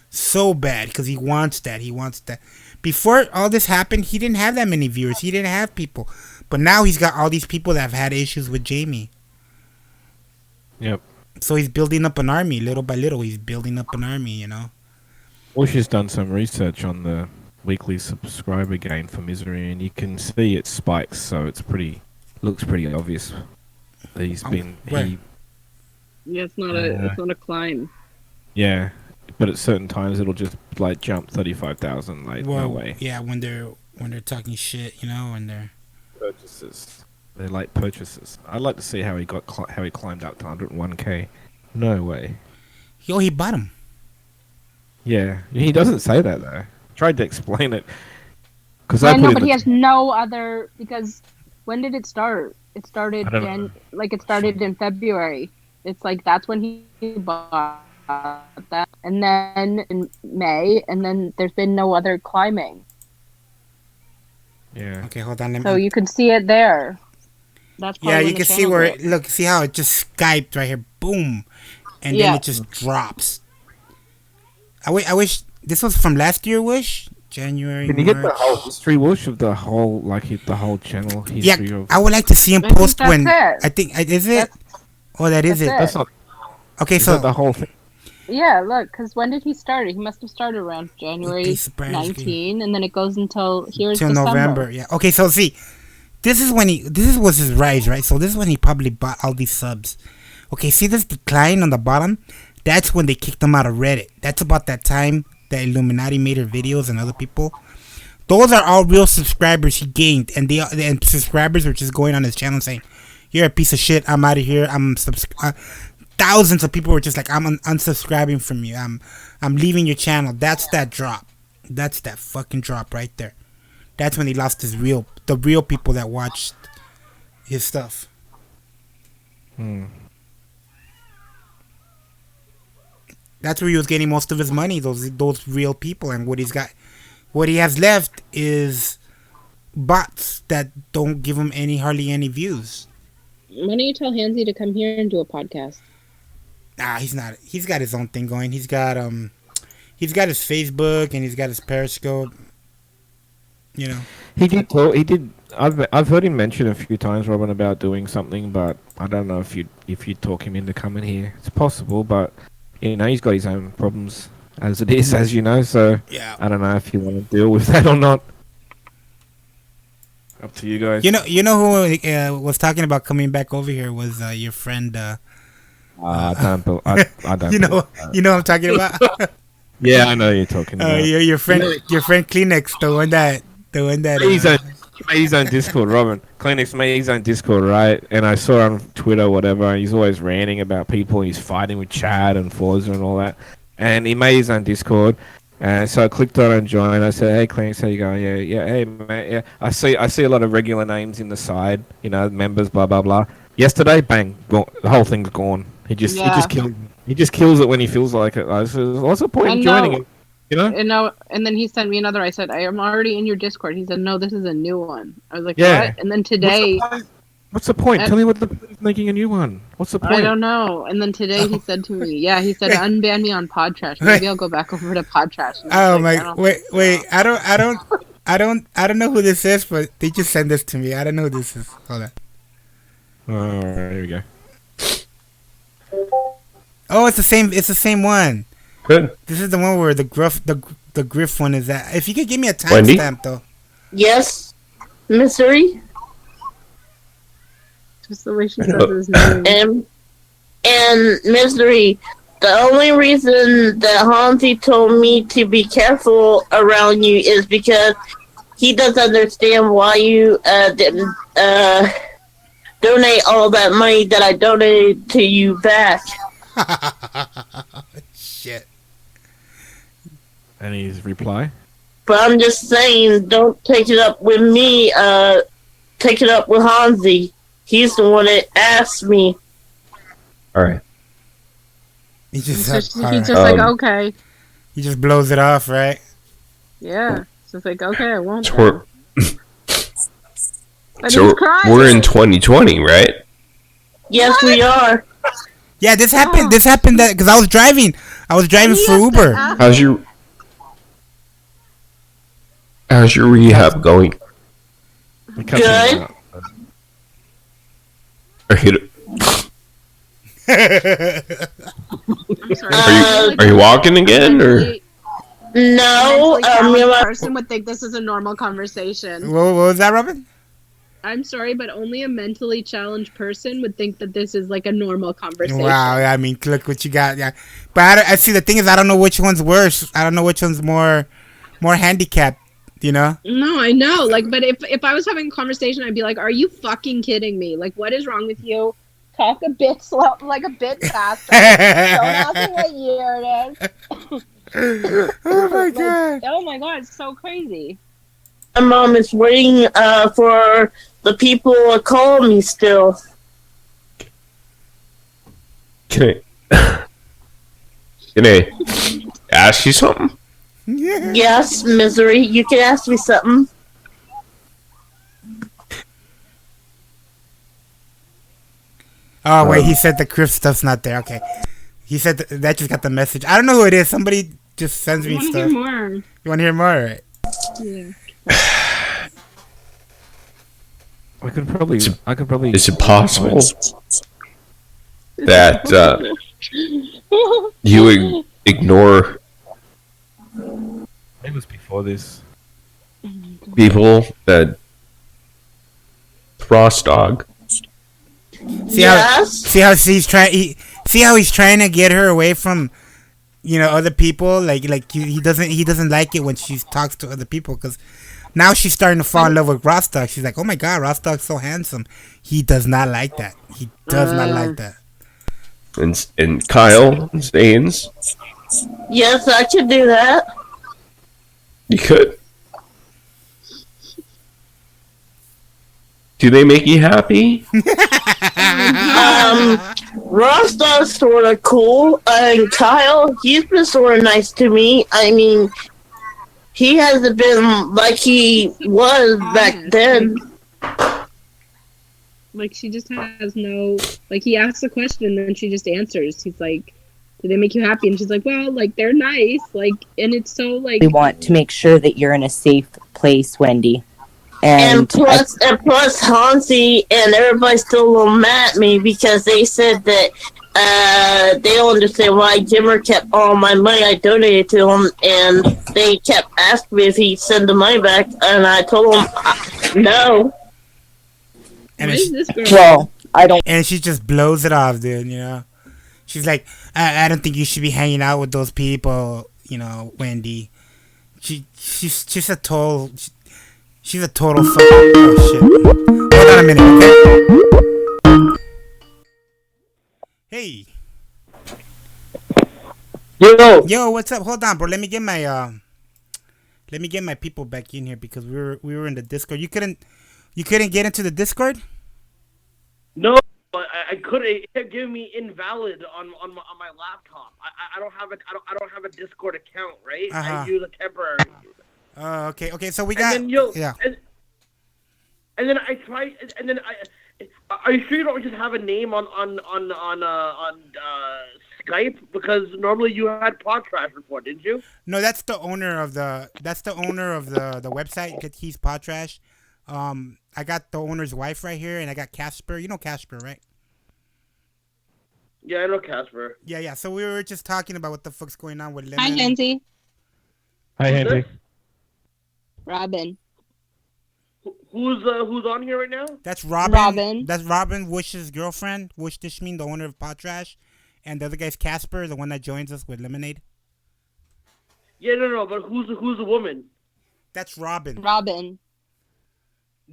because he wants that. Before all this happened, he didn't have that many viewers. He didn't have people, but now he's got all these people that have had issues with Jamie. Yep. So he's building up an army, little by little. He's building up an army, Well, she's done some research on the weekly subscriber gain for Misery, and you can see it spikes. So looks pretty obvious. He's been Yeah, it's not a climb. Yeah, but at certain times it'll just like jump 35,000. Like no way. Yeah, when they're talking shit, when they're purchases. They're like purchases. I'd like to see how he climbed up to 101k. No way. He bought him. Yeah, he doesn't say that though. Tried to explain it because I know, but he has no other. Because when did it start? It started it started in February. It's like that's when he bought that, and then in May, and then there's been no other climbing. Yeah. Okay, hold on. So you can see it there. That's you can see where see how it just Skyped right here, boom, and then it just drops. I wish this was from last year. Wish January. Can you get the whole history, Wish, of the whole the whole channel history? Yeah, I would like to see him post when. I think is it. That is it. That's not. Okay, so the whole thing. Yeah, look, because when did he start? He must have started around January 19, and then it goes until November. Yeah. Okay, so see, this was his rise, right? So this is when he probably bought all these subs. Okay, see this decline on the bottom? That's when they kicked him out of Reddit. That's about that time that Illuminati made her videos and other people. Those are all real subscribers he gained, and subscribers were just going on his channel saying, "You're a piece of shit. I'm out of here. Thousands of people were just like, I'm unsubscribing from you. I'm leaving your channel." That's that drop. That's that fucking drop right there. That's when he lost the real people that watched his stuff. That's where he was getting most of his money. Those real people, and what he has left is bots that don't give him hardly any views. Why don't you tell Hanzi to come here and do a podcast? Nah, he's not. He's got his own thing going. He's got his Facebook and he's got his Periscope. He did talk. He did. I've heard him mention a few times, Robin, about doing something, but I don't know if you talk him into coming here. It's possible, but he's got his own problems as it is, as you know. So yeah. I don't know if you want to deal with that or not. Up to you guys. You know who was talking about coming back over here was your friend. I don't. You know what I'm talking about. Yeah, I know you're talking about. Your friend Kleenex, the one that. He made his own Discord, Robin. Kleenex made his own Discord, right? And I saw on Twitter, whatever. He's always ranting about people. He's fighting with Chad and Forza and all that. And he made his own Discord. So I clicked on and joined. I said, "Hey, Kleenex, how you going? Yeah, hey, mate, yeah." I see a lot of regular names in the side. Members, blah blah blah. Yesterday, bang, the whole thing's gone. He just kills it when he feels like it. I said, "What's the point in joining it?" And then he sent me another. I said, "I am already in your Discord." He said, "No, this is a new one." I was like, Yeah. "What?" And then today, what's the point? Tell me what the point of making a new one. What's the point? I don't know. And then today he said to me, "Unban me on Podtrash. Maybe I'll go back over to Podtrash." Oh my! Wait! I don't know who this is, but they just sent this to me. I don't know who this is. Hold on. Alright, here we go. Oh, it's the same. It's the same one. Good. This is the one where the Griff one is at. If you could give me a timestamp, though. Yes, Missouri. Just the way she says his name. And Misery, the only reason that Hanzi told me to be careful around you is because he doesn't understand why you didn't donate all that money that I donated to you back. Shit. And his reply? But I'm just saying, don't take it up with me. Take it up with Hanzi. He's the one that asked me. All right. He's just like, okay. He just blows it off, right? Yeah. It's just like, okay, I won't. But So he's crying. we're in 2020, right? Yes, we are. Yeah, this happened. This happened because I was driving. I was driving for Uber. How's your rehab going? Good. Are you, I'm sorry. are you walking again or? No, a person would think this is a normal conversation. What was that, Robin? I'm sorry, but only a mentally challenged person would think that this is like a normal conversation. Wow, I mean, look what you got. Yeah, but I see. The thing is, I don't know which one's worse. I don't know which one's more handicapped. You know? No, I know. Like, but if I was having a conversation, I'd be like, "Are you fucking kidding me? Like, what is wrong with you? Talk a bit slow, like a bit faster. Don't ask me what year it is." Oh my god! Oh my god! It's so crazy. My mom is waiting for the people to call me still. Can I ask you something? Yes, Misery. You can ask me something. Oh wait, he said the crypt stuff's not there. Okay, he said that just got the message. I don't know who it is. Somebody just sends me stuff. Hear more. You want to hear more? All right. Yeah. I could probably. Is it possible that you would ignore It was before this. people that Frost Dog? See how he's trying. See how he's trying to get her away from, other people. Like he doesn't like it when she talks to other people because now she's starting to fall in love with Rostock. She's like, oh my god, Rostock's so handsome. He does not like that. He does not like that. And Kyle Staines. Yes, I could do that. You could. Do they make you happy? Rostov's sort of cool, and Kyle, he's been sort of nice to me. I mean, he hasn't been like he was back then. Like, she just has no... Like, he asks a question, and then she just answers. He's like, do they make you happy? And she's like, well, like, they're nice. Like, and it's so, like... We want to make sure that you're in a safe place, Wendy. And plus, Hanzi and everybody still a little mad at me because they said that they don't understand why Jimmer kept all my money I donated to him, and they kept asking me if he'd send the money back, and I told him no. And What is this girl? Well, I don't. And she just blows it off, dude. She's like, I don't think you should be hanging out with those people. Wendy. She's a total. She's a total fuck. Oh shit! Hold on a minute, okay? Hey. Yo, what's up? Hold on, bro. Let me get my people back in here because we were in the Discord. You couldn't get into the Discord? No, I couldn't. It kept giving me invalid on my laptop. I don't have a Discord account, right? I use a temporary. Oh, okay. So we got and then, yeah. And then I tried, and then are you sure you don't just have a name on Skype? Because normally you had Podtrash before, didn't you? No, that's the owner of the website. He's Podtrash. I got the owner's wife right here, and I got Casper. You know Casper, right? Yeah, I know Casper. Yeah. So we were just talking about what the fuck's going on with Lemon. Hi, Hanzi. Hi, Henry. Robin. Who's on here right now? That's Robin. That's Robin Wish's girlfriend. Wish Dishmin, the owner of Podtrash, and the other guy's Casper, the one that joins us with Lemonade. Yeah, no, but who's the woman? That's Robin. Robin.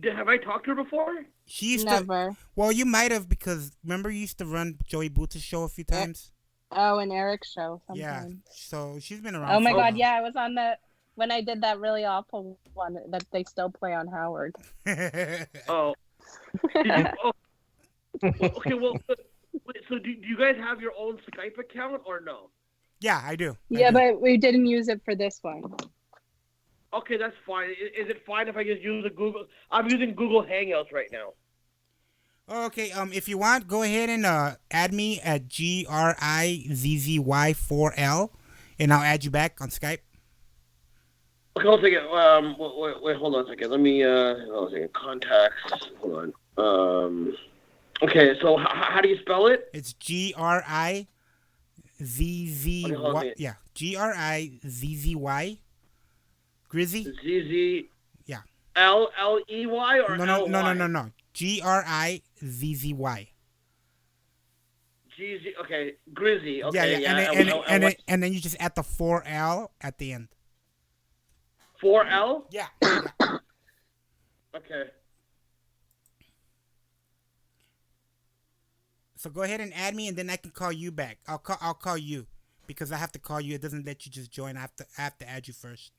Have I talked to her before? She used Never. Well, you might have because remember you used to run Joey Boots' show a few times. Oh, an Eric's show. Sometimes. Yeah. So she's been around. Oh my god, yeah, I was on when I did that really awful one that they still play on Howard. Oh. Okay, well, so do you guys have your own Skype account or no? Yeah, I do. Yeah, but we didn't use it for this one. Okay, that's fine. Is it fine if I just use a Google? I'm using Google Hangouts right now. Okay, if you want, go ahead and add me at GRIZZY4L, and I'll add you back on Skype. Okay, hold on a second. Wait, hold on a second. Let me, hold on a second. Contacts. Hold on. Okay, so how do you spell it? It's GRIZZY. Okay, hold on a second. Yeah, GRIZZY. Grizzy. ZZ. Yeah. LLEY or No. GRIZZY. GZ. Okay, Grizzy. Yeah. Okay, And then you just add the 4L at the end. 4L. Yeah. Okay. So go ahead and add me, and then I can call you back. I'll call you because I have to call you. It doesn't let you just join. I have to add you first.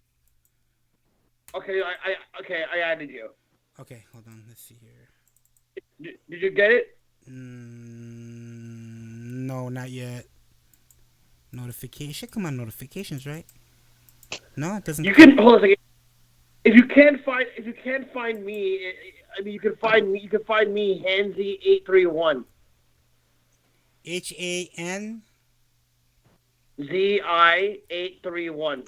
Okay, I added you. Okay, hold on. Let's see here. Did you get it? No, not yet. Notification. Come on, notifications, right? No, it doesn't. You can hold on a second. If you can't find me, I mean, you can find me. You can find me hanzi831. HAN ZI831.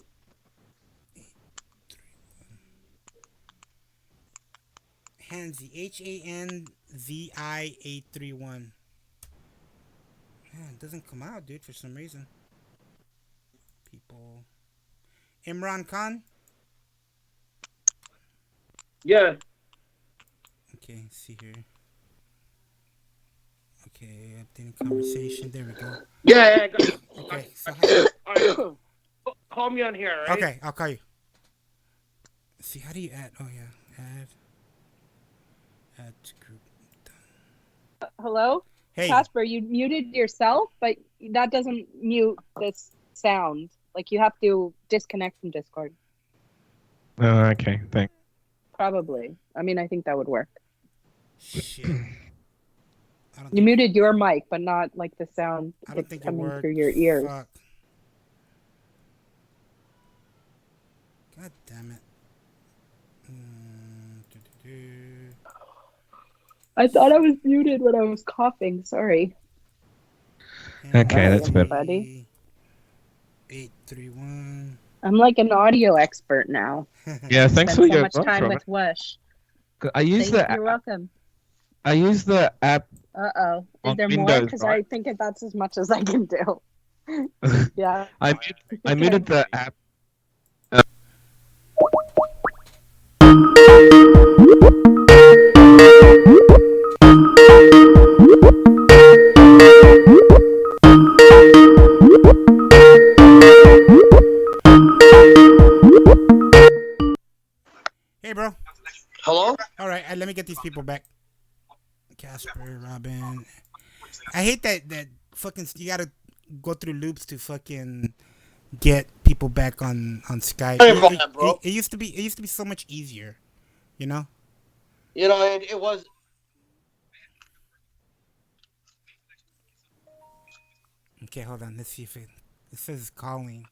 Hanzi HANZI831. Man, it doesn't come out, dude, for some reason. People. Imran Khan. Yeah. Okay, let's see here. Okay, updating conversation. There we go. Yeah. Okay, so all right. Call me on here, right? Okay, I'll call you. Let's see, how do you add? Oh yeah, add to group. Hello? Hey. Casper, you muted yourself, but that doesn't mute this sound. Like, you have to disconnect from Discord. Oh, okay, thanks. Probably. I mean, I think that would work. Shit. You muted your mic, but not like the sound I don't that's think it coming worked. through your ears. Fuck. God damn it. I thought I was muted when I was coughing. Sorry. Okay, that's better. Buddy. 831. I'm like an audio expert now. Yeah, thanks for Spent so your much advice, time Robin. with Wush. I use You're welcome. I use the app. Uh-oh. Is on there more? Windows, Because right? I think that's as much as I can do. Yeah. I muted the app. Hey, bro. Hello? All right, let me get these people back. Casper, Robin. I hate that fucking you gotta go through loops to fucking get people back on Skype. Sorry about that, bro. It used to be so much easier, you know. You know, it was. Okay, hold on. Let's see if it says it's calling.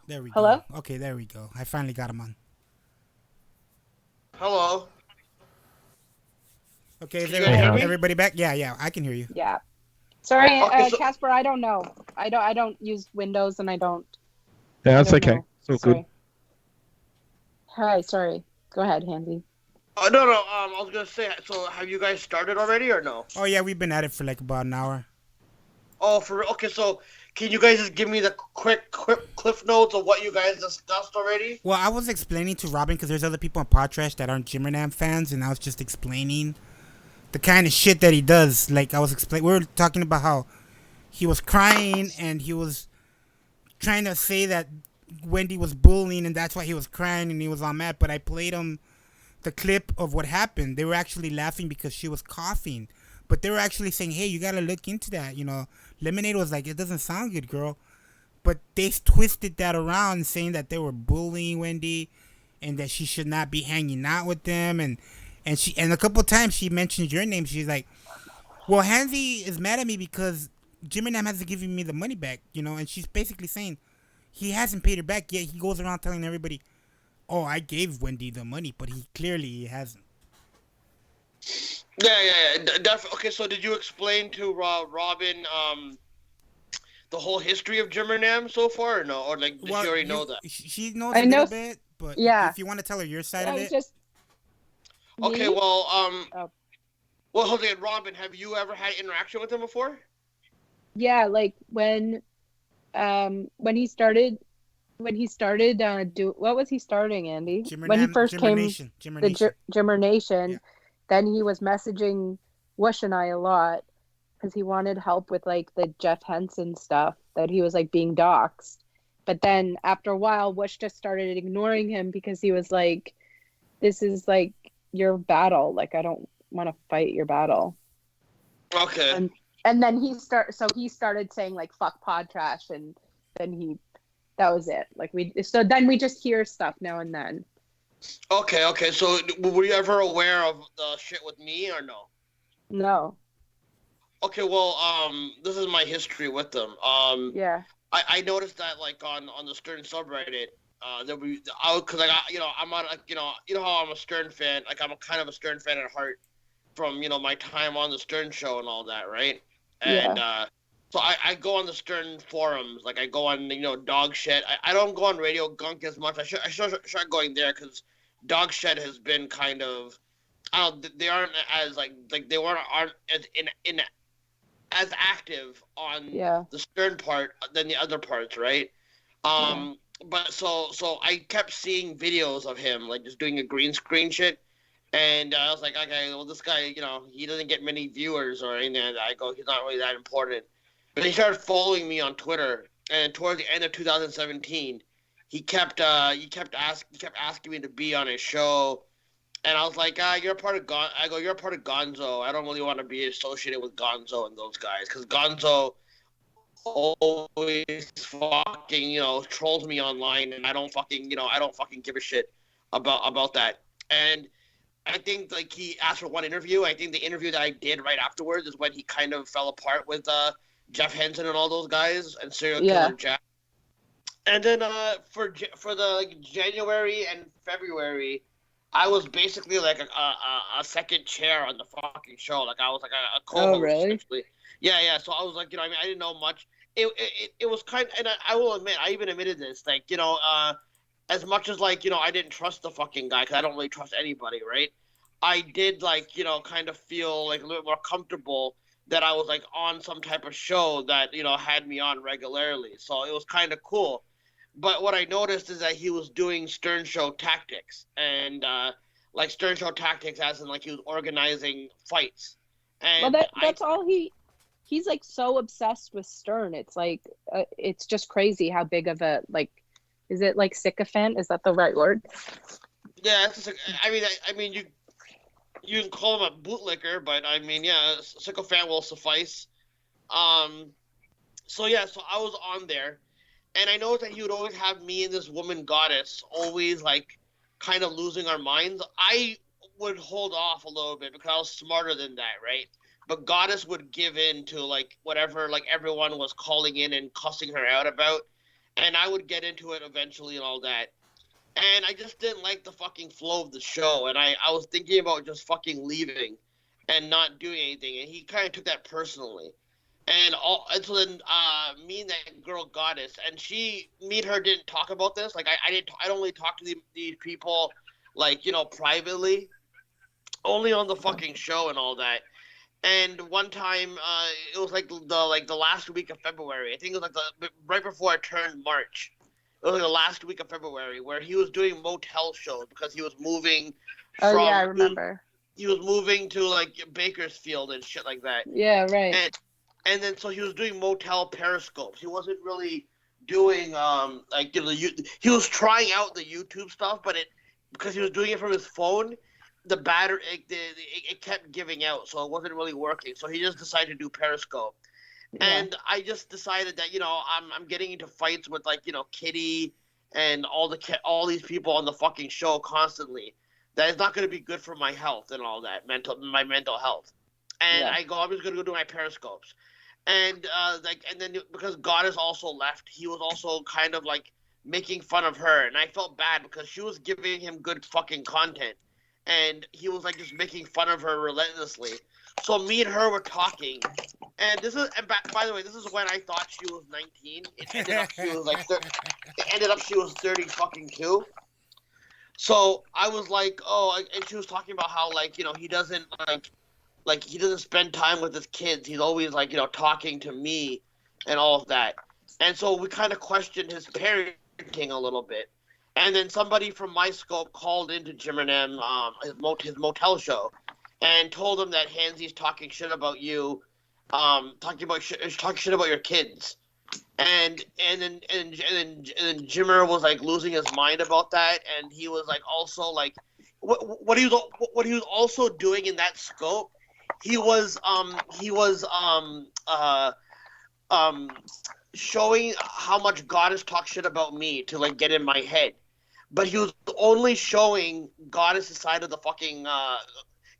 There we go. Hello? Okay, there we go. I finally got him on. Hello. Okay, is Can you guys hear me? everybody back? Yeah, I can hear you. Yeah. Sorry, Okay, so- Casper, I don't know. I don't use Windows and I don't. Yeah, that's I don't okay. know. It's all Sorry. good. Hi, sorry. Go ahead, Handy. No. I was gonna say. So, have you guys started already or no? Oh yeah, we've been at it for like about an hour. Oh, okay. So, can you guys just give me the quick cliff notes of what you guys discussed already? Well, I was explaining to Robin because there's other people on Podtrash that aren't Jimmernam fans, and I was just explaining the kind of shit that he does. Like I was explaining, we were talking about how he was crying and he was trying to say that Wendy was bullying, and that's why he was crying and he was all mad. But I played him the clip of what happened. They were actually laughing because she was coughing, but they were actually saying, "Hey, you gotta look into that." You know, Lemonade was like, "It doesn't sound good, girl," but they twisted that around, saying that they were bullying Wendy and that she should not be hanging out with them. And a couple of times she mentioned your name. She's like, "Well, Hanzi is mad at me because Jimmy Nam hasn't given me the money back," you know, and she's basically saying, he hasn't paid her back yet. He goes around telling everybody, "Oh, I gave Wendy the money," but he clearly hasn't. Yeah. Okay, so did you explain to Robin the whole history of Jimmer Nam so far, or no? Or like, did she already know that? She knows I a know. little bit, but Yeah. if you want to tell her your side That of was it, just. Okay, Me? well, Oh. well, Jose and Robin, have you ever had interaction with him before? Yeah, like when he started what was he starting, Andy? When he first Jimmer came, Nation, Jimmer the Nation. Jimmer Nation, Yeah. then he was messaging Wush and I a lot because he wanted help with like the Jeff Henson stuff that he was like being doxxed. But then after a while, Wush just started ignoring him because he was like, "This is like your battle. Like I don't want to fight your battle." Okay. And then he started saying like "fuck Podtrash," and then that was it. Like then we just hear stuff now and then. Okay. So, were you ever aware of the shit with me or no? No. Okay, well, this is my history with them. Yeah. I noticed that like on the Stern subreddit, there we because like I'm on like how I'm a Stern fan, like I'm a kind of a Stern fan at heart from my time on the Stern show and all that, right? And Yeah. so I go on the Stern forums, like I go on dog shit. I don't go on Radio Gunk as much. I should start going there because dog shit has been kind of I don't they aren't as like they aren't as in as active on the Stern part than the other parts, right? But so I kept seeing videos of him like just doing a green screen shit, and I was like, okay, well this guy, he doesn't get many viewers or anything. I go, he's not really that important. But he started following me on Twitter, and towards the end of 2017, he kept asking me to be on his show. And I was like, you're a part of you're a part of Gonzo. I don't really want to be associated with Gonzo and those guys because Gonzo always fucking trolls me online, and I don't fucking give a shit about that. And I think like he asked for one interview. I think the interview that I did right afterwards is when he kind of fell apart with Jeff Henson and all those guys and serial killer Jack. And then for the like January and February, I was basically like a second chair on the fucking show. Like I was like a co-host. Oh, really? Essentially. Yeah. So I was like, I didn't know much. It was kind of, and I will admit, I even admitted this. Like, as much as like I didn't trust the fucking guy because I don't really trust anybody, right? I did like kind of feel like a little more comfortable that I was like on some type of show that had me on regularly. So it was kind of cool. But what I noticed is that he was doing Stern Show tactics, and like Stern Show tactics, as in like he was organizing fights. And well, that's all he's like so obsessed with Stern. It's like it's just crazy how big of a like is it like sycophant? Is that the right word? Yeah, I mean you can call him a bootlicker, but I mean sycophant will suffice. So I was on there. And I know that he would always have me and this woman goddess always like kind of losing our minds. I would hold off a little bit because I was smarter than that, right? But goddess would give in to like whatever like everyone was calling in and cussing her out about, and I would get into it eventually and all that. And I just didn't like the fucking flow of the show, and I was thinking about just fucking leaving and not doing anything, and he kind of took that personally. And so then me and that girl goddess, and me and her didn't talk about this. Like I don't really talk to these people like privately, only on the fucking show and all that. And one time, it was like the last week of February. I think it was like right before I turned March. It was like the last week of February where he was doing motel shows because he was moving. Oh yeah, I remember. He was moving to like Bakersfield and shit like that. Yeah, right. And then so he was doing motel periscopes. He wasn't really doing like he was trying out the YouTube stuff, but because he was doing it from his phone, the battery it kept giving out, so it wasn't really working. So he just decided to do periscope. Yeah. And I just decided that I'm getting into fights with like Kitty and all these people on the fucking show constantly. That is not going to be good for my health and all that my mental health. And I go, I'm just going to go do my periscopes. and and then because Goddess also left, he was also kind of like making fun of her, and I felt bad because she was giving him good fucking content, and he was like just making fun of her relentlessly. So me and her were talking, and this is, and by the way, this is when I thought she was 19. It ended up she was like it ended up she was 30 fucking two. So I was like, oh, and she was talking about how like he doesn't he doesn't spend time with his kids. He's always like talking to me and all of that. And so we kind of questioned his parenting a little bit. And then somebody from my scope called into Jimmernam, his motel show, and told him that Hanzi's talking shit about you, talking shit about your kids. And then Jimmer was like losing his mind about that, and he was like also like what he was also doing in that scope. He was showing how much Goddess talks shit about me to like get in my head, but he was only showing Goddess's side of the fucking.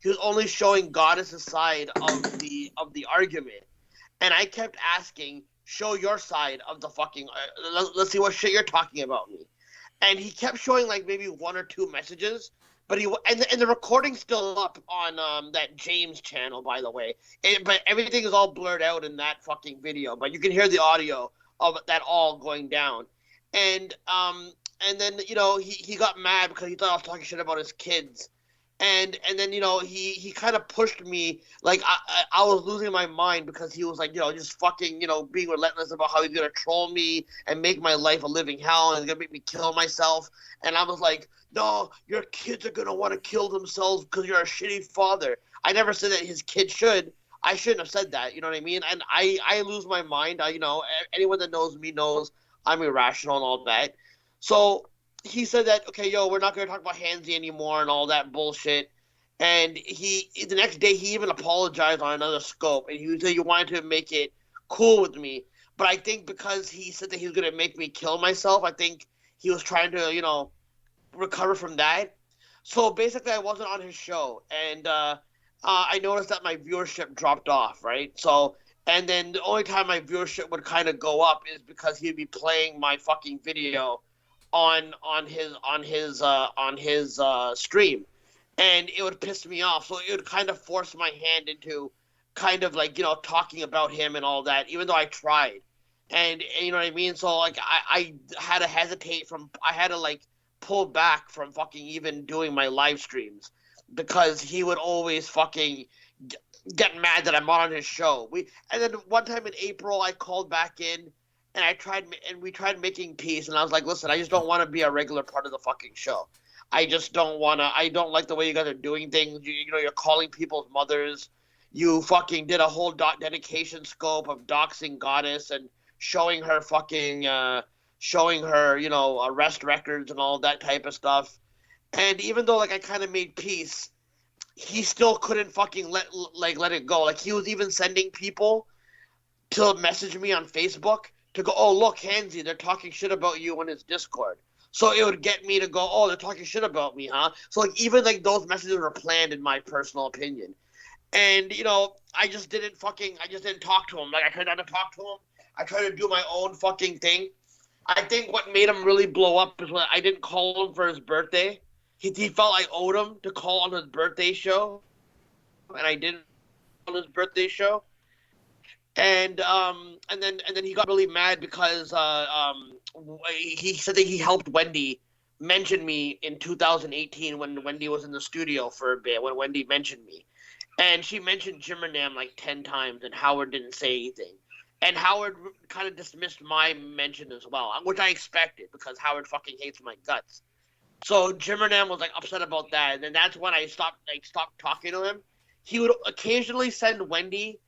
He was only showing Goddess's side of the argument, and I kept asking, show your side of the fucking. Let's see what shit you're talking about me. And he kept showing like maybe one or two messages, but and the recording's still up on that James channel, by the way. But everything is all blurred out in that fucking video, but you can hear the audio of that all going down. And then he got mad because he thought I was talking shit about his kids, and then he kind of pushed me like I was losing my mind because he was like just fucking being relentless about how he's gonna troll me and make my life a living hell and he's gonna make me kill myself. And I was like, no, your kids are gonna want to kill themselves because you're a shitty father. I never said that his kids should. I shouldn't have said that. You know what I mean? And I lose my mind. Anyone that knows me knows I'm irrational and all that. So he said that, okay, yo, we're not going to talk about Hansi anymore and all that bullshit. And the next day, he even apologized on another scope. And he said he wanted to make it cool with me. But I think because he said that he was going to make me kill myself, I think he was trying to, recover from that. So basically, I wasn't on his show. And I noticed that my viewership dropped off, right? So, and then the only time my viewership would kind of go up is because he'd be playing my fucking video on his stream, and it would piss me off. So it would kind of force my hand into kind of like talking about him and all that, even though I tried. And you know what I mean. So like I had to hesitate from. I had to like pull back from fucking even doing my live streams because he would always fucking get mad that I'm on his show. And then one time in April I called back in. And we tried making peace, and I was like, listen, I just don't want to be a regular part of the fucking show. I just don't want to. I don't like the way you guys are doing things. You're calling people's mothers. You fucking did a whole dedication scope of doxing Goddess and showing her fucking, arrest records and all that type of stuff. And even though like I kind of made peace, he still couldn't fucking let it go. Like he was even sending people to message me on Facebook to go, oh, look, Hansi, they're talking shit about you in his Discord. So it would get me to go, oh, they're talking shit about me, huh? So, like, even, like, those messages were planned, in my personal opinion. And, I just didn't talk to him. Like, I tried not to talk to him. I tried to do my own fucking thing. I think what made him really blow up is when I didn't call him for his birthday. He felt I owed him to call on his birthday show. And I didn't on his birthday show. And then he got really mad because he said that he helped Wendy mention me in 2018 when Wendy was in the studio for a bit, when Wendy mentioned me. And she mentioned Jimmernam like 10 times, and Howard didn't say anything. And Howard kind of dismissed my mention as well, which I expected because Howard fucking hates my guts. So Jimmernam was like upset about that, and then that's when I stopped talking to him. He would occasionally send Wendy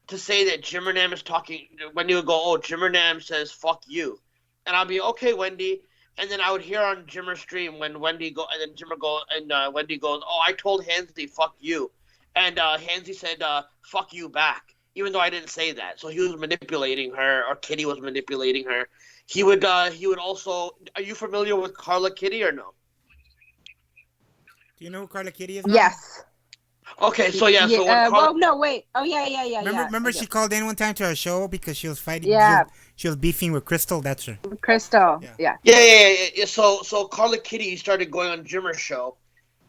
to say that Jimmernam is talking. Wendy would go, oh, Jimmernam says fuck you, and I'll be okay, Wendy. And then I would hear on Jimmer's stream when Wendy go, and then Jimmer go, and Wendy goes, oh, I told Hansi fuck you, and Hansi said fuck you back, even though I didn't say that. So he was manipulating her, or Kitty was manipulating her. He would also. Are you familiar with Carla Kitty or no? Do you know who Carla Kitty is? Yes. Okay, so yeah, so when Well, no, wait. Oh, yeah. Remember I do. she called in one time to our show because she was fighting. Yeah, She was beefing with Crystal. That's her. Crystal. Yeah. Yeah. So Carla Kitty started going on Jimmer's show,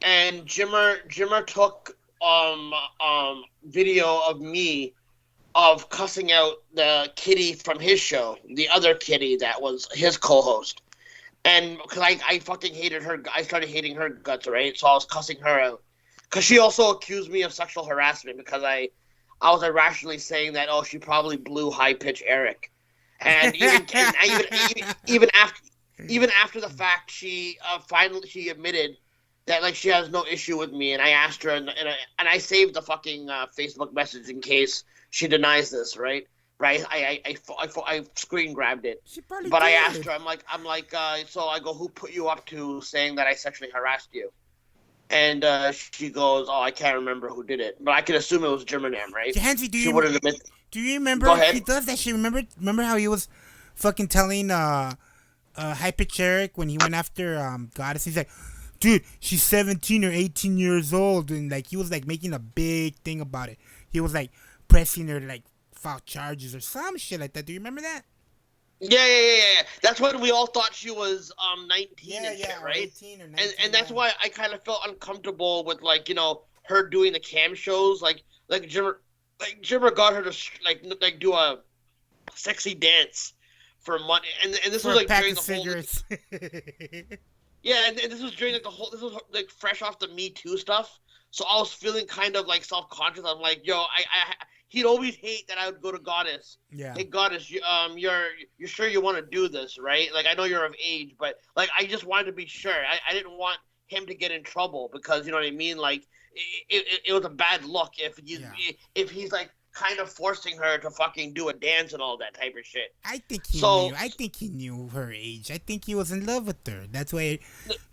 and Jimmer took video of me of cussing out the kitty from his show, the other kitty that was his co-host. And because I fucking hated her, I started hating her guts, right? So I was cussing her out. Because she also accused me of sexual harassment because I was irrationally saying that, oh, she probably blew high pitch Eric. And even after the fact, she finally she admitted that like she has no issue with me, and I asked her, and I saved the fucking Facebook message in case she denies this, right? Right? I screen grabbed it, but I asked her. I'm like, so I go, who put you up to saying that I sexually harassed you? And she goes, oh, I can't remember who did it, but I can assume it was Germanam, right? Hansi, she wouldn't admit. Do you remember? Go ahead. He does that shit. Remember how he was fucking telling High Pitch Eric when he went after Goddess? He's like, dude, she's 17 or 18 years old, and like he was like making a big thing about it. He was like pressing her to like file charges or some shit like that. Do you remember that? Yeah. That's when we all thought she was 19 and shit, right? 18 or 19, and that's why I kind of felt uncomfortable with like her doing the cam shows, like Jimmer got her to like do a sexy dance for money, and this For was like a pack during of the whole. cigarettes. Yeah, and this was during like the whole. This was like fresh off the Me Too stuff, so I was feeling kind of like self conscious. I'm like, yo, he'd always hate that I would go to Goddess. Yeah. Hey, Goddess, you're sure you want to do this, right? Like, I know you're of age, but like, I just wanted to be sure. I didn't want him to get in trouble because you know what I mean. Like, it was a bad look if he's like kind of forcing her to fucking do a dance and all that type of shit. I think he knew her age. I think he was in love with her. That's why.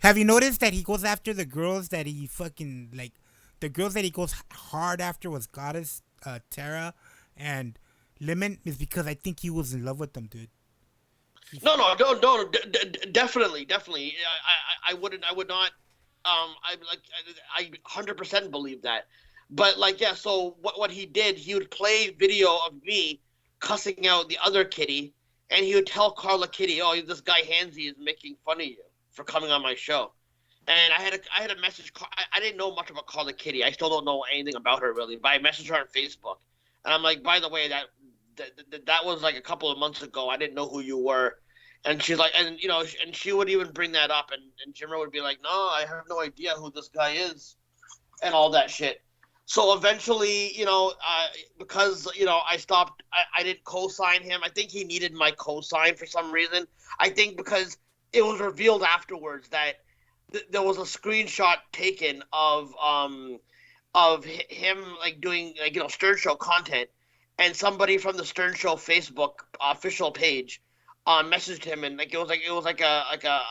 Have you noticed that he goes after the girls that he fucking like? The girls that he goes hard after was Goddess, Tara, and Lemon is because I think he was in love with them, dude. No, definitely. I would not. I 100% believe that. But like, yeah. So what he did, he would play video of me cussing out the other kitty, and he would tell Carla Kitty, "Oh, this guy Hansi is making fun of you for coming on my show." And I had a message. I didn't know much about Carla Kitty. I still don't know anything about her really. But I messaged her on Facebook, and I'm like, by the way, that was like a couple of months ago. I didn't know who you were. And she's like, and and she would even bring that up, and Jimmer would be like, no, I have no idea who this guy is, and all that shit. So eventually, because I stopped, I didn't co-sign him. I think he needed my co-sign for some reason. I think because it was revealed afterwards that there was a screenshot taken of him like doing like Stern Show content, and somebody from the Stern Show Facebook official page messaged him, and like it was like a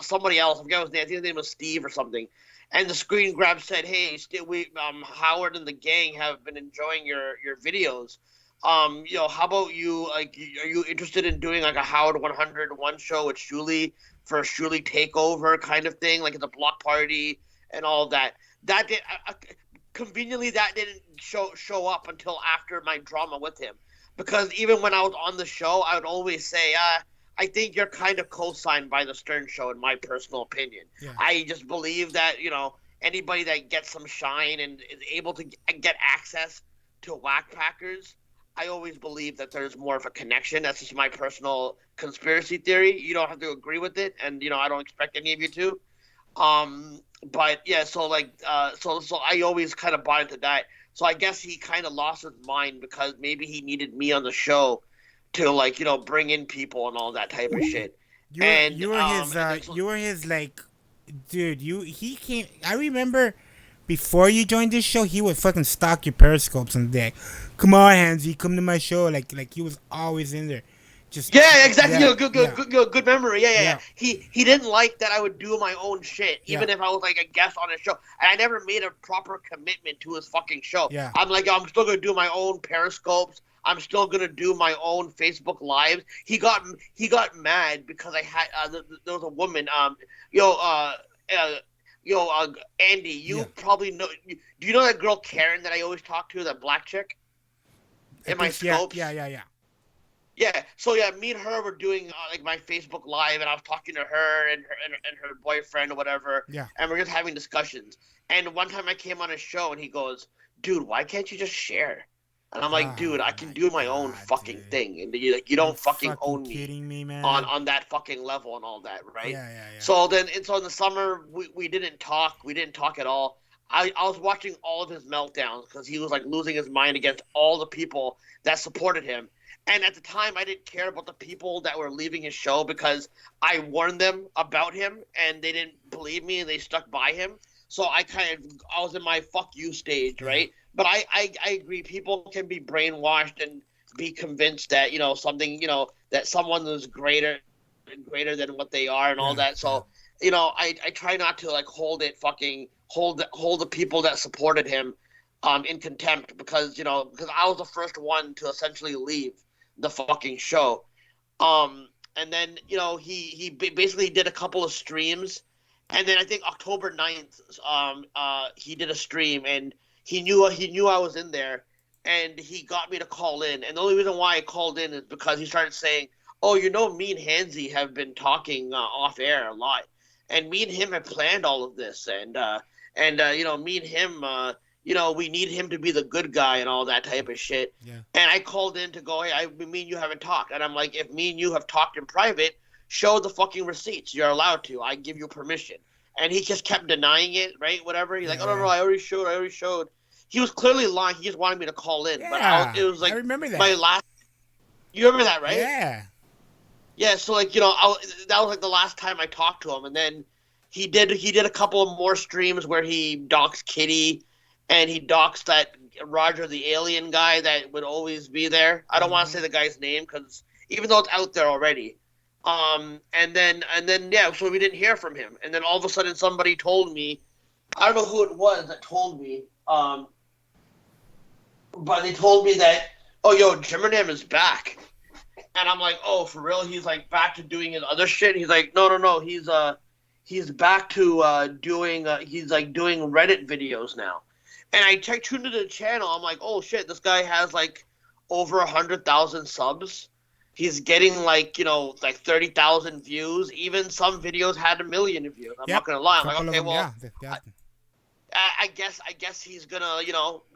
somebody else. I forget his name. I think his name was Steve or something. And the screen grab said, "Hey, we Howard and the gang have been enjoying your videos. How about you? Like, are you interested in doing like a Howard 101 show with Shuli for a Shuli takeover kind of thing, like at the block party and all that?" That did conveniently that didn't show up until after my drama with him, because even when I was on the show, I would always say, I think you're kind of co-signed by the Stern Show, in my personal opinion. Yeah. I just believe that, anybody that gets some shine and is able to get access to Whack Packers, I always believe that there's more of a connection. That's just my personal conspiracy theory. You don't have to agree with it, and, I don't expect any of you to. But, yeah, so, like, so I always kind of bought into that. So I guess he kind of lost his mind because maybe he needed me on the show to like bring in people and all that type of shit. You were his like, dude. He came. I remember before you joined this show, he would fucking stalk your periscopes and be like, "Come on, Hansi, come to my show." Like he was always in there. Just exactly. Good memory. Yeah. He didn't like that I would do my own shit, even if I was like a guest on his show, and I never made a proper commitment to his fucking show. Yeah. I'm like, I'm still gonna do my own periscopes. I'm still gonna do my own Facebook lives. He got mad because I had there was a woman Yo, Andy, Yeah. you probably know. Do you know that girl Karen that I always talk to, that black chick I in my think, yeah, scopes? yeah. Yeah. So yeah, me and her were doing like my Facebook Live, and I was talking to her and her boyfriend or whatever, Yeah. and we're just having discussions. And one time I came on a show, and he goes, "Dude, why can't you just share?" And I'm like, "Dude, I can do my own fucking thing, and you You're don't fucking fucking own me kidding me, on man. that fucking level and all that, right?" Yeah. So then, and so in the summer, we didn't talk. We didn't talk at all. I was watching all of his meltdowns because he was like losing his mind against all the people that supported him. And at the time, I didn't care about the people that were leaving his show because I warned them about him and they didn't believe me and they stuck by him. So I was in my fuck you stage, right? But I agree. People can be brainwashed and be convinced that, something, that someone is greater than what they are and all that. So, I try not to like hold the people that supported him in contempt because I was the first one to essentially leave the fucking show. And then basically did a couple of streams, and then I think October 9th, he did a stream, and he knew I was in there, and he got me to call in. And the only reason why I called in is because he started saying, "Oh, me and Hanzi have been talking off air a lot, and me and him have planned all of this, and me and him." We need him to be the good guy and all that type of shit. Yeah. And I called in to go, hey, me and you haven't talked. And I'm like, if me and you have talked in private, show the fucking receipts. You're allowed to. I give you permission. And he just kept denying it, right? Whatever. He's like, oh, no, I already showed. He was clearly lying. He just wanted me to call in. Yeah. But it was like I remember that. my last. You remember that, right? Yeah. Yeah, so like that was like the last time I talked to him, and then he did a couple of more streams where he doxed Kitty, and he doxed that Roger the Alien guy that would always be there. I don't want to say the guy's name because even though it's out there already. And then yeah, so we didn't hear from him, and then all of a sudden somebody told me, I don't know who it was that told me, but they told me that, oh yo, Jimmernam is back. And I'm like, oh, for real? He's like back to doing his other shit. He's like, no, he's back to doing he's like doing Reddit videos now. And I tuned into the channel. I'm like, oh shit, this guy has like over 100,000 subs. He's getting like 30,000 views. Even some videos had 1,000,000 views. I'm not gonna lie. I'm like, okay, well, I guess he's gonna,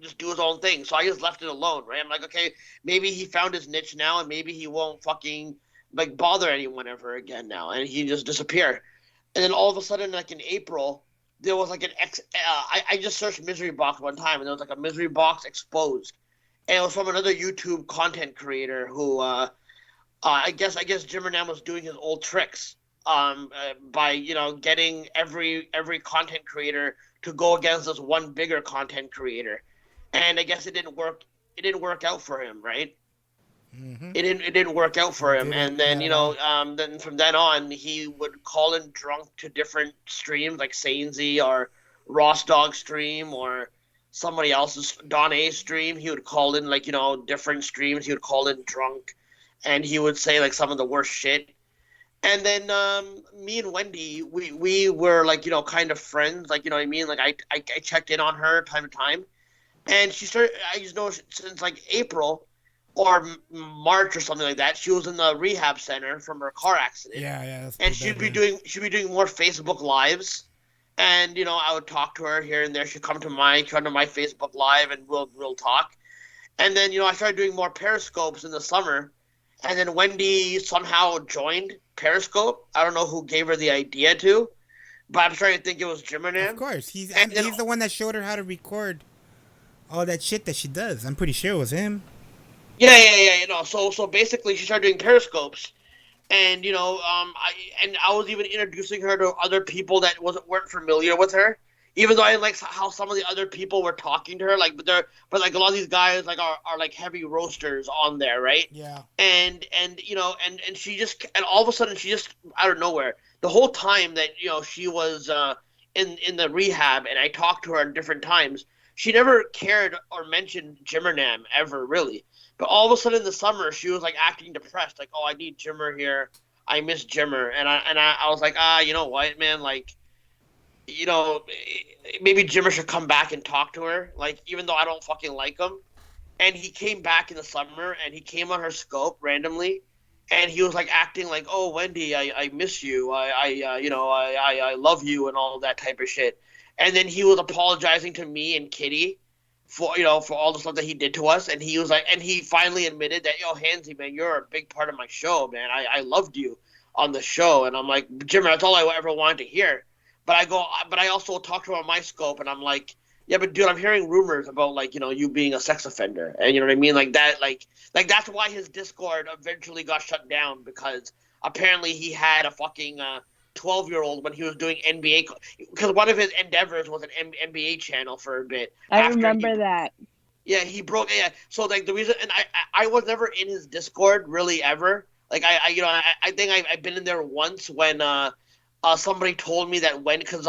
just do his own thing. So I just left it alone, right? I'm like, okay, maybe he found his niche now, and maybe he won't fucking like bother anyone ever again now, and he just disappear. And then all of a sudden, like in April, there was like I just searched Misery Box one time, and there was like a Misery Box exposed, and it was from another YouTube content creator who, I guess Jimmernam was doing his old tricks, by getting every content creator to go against this one bigger content creator, and I guess it didn't work. It didn't work out for him, right? Mm-hmm. It didn't work out for him, and then then from then on, he would call in drunk to different streams like Sainzy or Ross Dog stream or somebody else's Don A stream. He would call in like different streams. He would call in drunk, and he would say like some of the worst shit. And then me and Wendy, we were like kind of friends, like what I mean. Like I checked in on her time to time, and she started. I just know since like April or March or something like that, she was in the rehab center from her car accident. Yeah. And she'd be doing more Facebook lives, and I would talk to her here and there. She'd come to my Facebook live, and we'll talk. And then I started doing more Periscopes in the summer. And then Wendy somehow joined Periscope. I don't know who gave her the idea to, but I'm starting to think it was Jimmernam. Of course, he's the one that showed her how to record all that shit that she does. I'm pretty sure it was him. Yeah. So basically, she started doing Periscopes, and I was even introducing her to other people that weren't familiar with her. Even though I like how some of the other people were talking to her, but like a lot of these guys like are like heavy roasters on there, right? Yeah. And she just, and all of a sudden she just out of nowhere, the whole time that she was in the rehab, and I talked to her at different times, she never cared or mentioned Jimmernam ever really. But all of a sudden in the summer she was like acting depressed, like, oh, I need Jimmer here, I miss Jimmer, and I was like, you know what, man, like, you know, maybe Jimmer should come back and talk to her. Like, even though I don't fucking like him. And he came back in the summer, and he came on her scope randomly, and he was like acting like, "Oh, Wendy, I miss you. I love you," and all that type of shit. And then he was apologizing to me and Kitty for for all the stuff that he did to us, and he was like, and he finally admitted that, "Yo, Hansi, man, you're a big part of my show, man. I loved you on the show," and I'm like, Jimmer, that's all I ever wanted to hear. But I also talked to him on my scope, and I'm like, yeah, but dude, I'm hearing rumors about like you being a sex offender, and you know what I mean, like that, like that's why his Discord eventually got shut down, because apparently he had a fucking 12-year-old when he was doing NBA, because one of his endeavors was an NBA channel for a bit. I remember that. Yeah, he broke. Yeah, so like the reason, and I was never in his Discord really ever. Like I think I've been in there once when somebody told me that when, because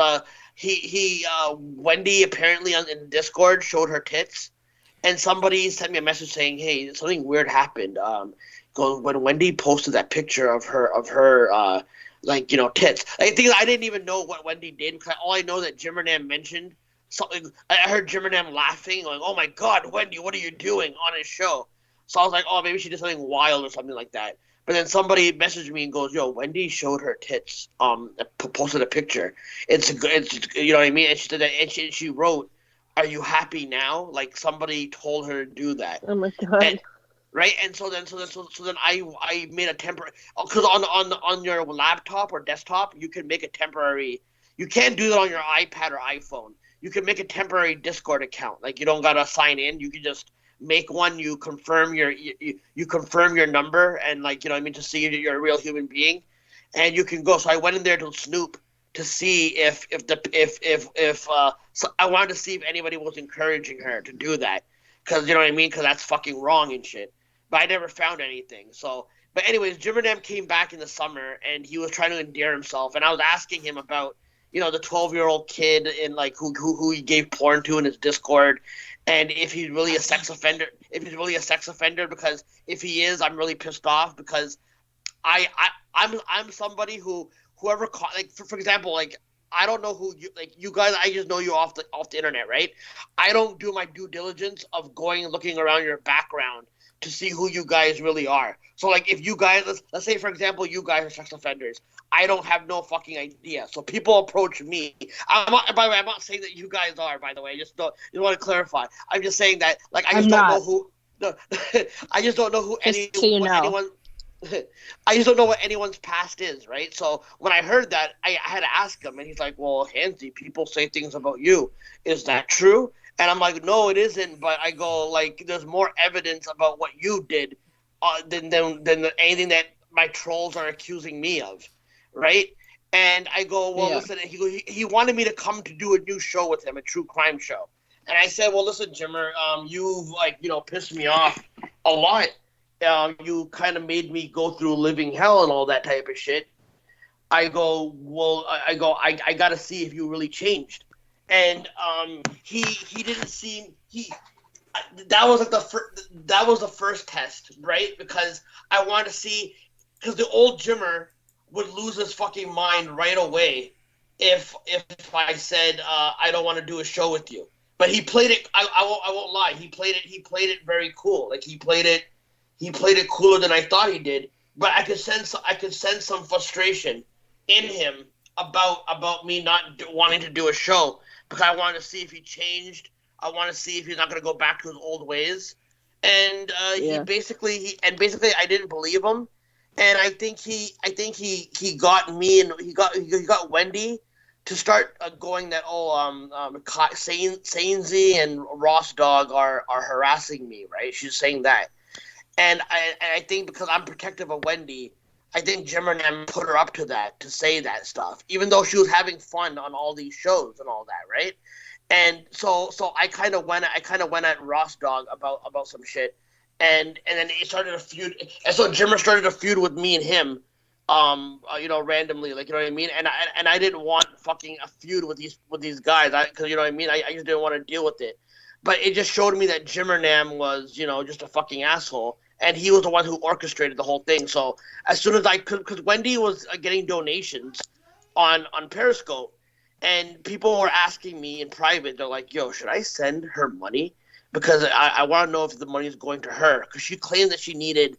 Wendy apparently in Discord showed her tits, and somebody sent me a message saying, "Hey, something weird happened." When Wendy posted that picture of her tits. I think I didn't even know what Wendy did, because all I know that Jimmernam mentioned something. I heard Jimmernam laughing, like, "Oh my God, Wendy, what are you doing on his show?" So I was like, "Oh, maybe she did something wild or something like that." But then somebody messaged me and goes, "Yo, Wendy showed her tits. Posted a picture. It's you know what I mean." And she said that, and she wrote, "Are you happy now?" Like somebody told her to do that. Oh my God. And, right, and so then I made a temporary, because on your laptop or desktop you can make a temporary. You can't do that on your iPad or iPhone. You can make a temporary Discord account. Like, you don't gotta sign in. You can just make one. You confirm you confirm your number, and like, you know what I mean, to see that you're a real human being, and you can go. So I went in there to snoop to see if so I wanted to see if anybody was encouraging her to do that, because you know what I mean, because that's fucking wrong and shit. But I never found anything. So, but anyways, Jimmerdam came back in the summer, and he was trying to endear himself, and I was asking him about the 12-year-old kid in like who he gave porn to in his Discord, and if he's really a sex offender. If he's really a sex offender, because if he is, I'm really pissed off, because I'm somebody who whoever like for example, like, I don't know who you guys. I just know you off the internet, right? I don't do my due diligence of going and looking around your background to see who you guys really are. So like, if you guys, let's say for example, you guys are sex offenders, I don't have no fucking idea. So people approach me. By the way, I'm not saying that you guys are. By the way, just want to clarify. I'm just saying that, like, I just don't know who. No, I just don't know who anyone. I just don't know what anyone's past is, right? So when I heard that, I had to ask him, and he's like, "Well, Hansi, people say things about you. Is that true?" And I'm like, "No, it isn't." But I go, like, there's more evidence about what you did than anything that my trolls are accusing me of, right? And I go, "Well, listen." He wanted me to come to do a new show with him, a true crime show. And I said, "Well, listen, Jimmer, you've pissed me off a lot. You kind of made me go through living hell and all that type of shit." I go, "Well, I got to see if you really changed." And he didn't seem that was like that was the first test, right? Because I wanted to see, because the old Jimmer would lose his fucking mind right away if I said, I don't want to do a show with you. But he played it. I won't lie. He played it very cool. Like, he played it cooler than I thought he did. But I could sense some frustration in him about me not wanting to do a show, because I wanted to see if he changed. I want to see if he's not going to go back to his old ways. And he basically I didn't believe him. And I think he got me, and he got Wendy to start going that Sainzy and Ross Dog are harassing me, right? She's saying that. And I think, because I'm protective of Wendy, I think Jimmernam put her up to that, to say that stuff, even though she was having fun on all these shows and all that, right? And so I kind of went at Ross Dog about some shit, and then it started a feud, and so Jimmer started a feud with me and him, randomly, like, you know what I mean, and I didn't want fucking a feud with these guys, because you know what I mean, I just didn't want to deal with it, but it just showed me that Jimmernam was just a fucking asshole. And he was the one who orchestrated the whole thing. So as soon as I could, because Wendy was getting donations on Periscope, and people were asking me in private. They're like, "Yo, should I send her money? Because I want to know if the money is going to her." Because she claimed that she needed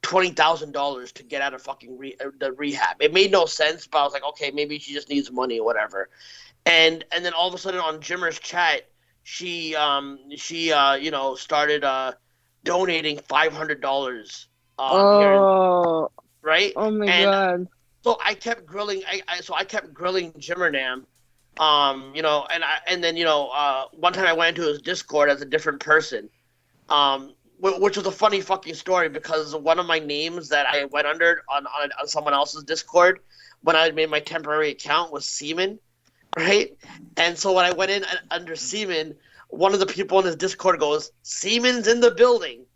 $20,000 to get out of fucking the rehab. It made no sense, but I was like, okay, maybe she just needs money or whatever. And then all of a sudden on Jimmer's chat, she started donating $500 here, Oh, right? oh my And god. so I kept grilling. I kept grilling Jimmernam. And then one time I went into his Discord as a different person. Which was a funny fucking story because one of my names that I went under on someone else's Discord when I made my temporary account was Seaman, right? And so when I went in under Seaman, one of the people in his Discord goes, "Seaman's in the building,"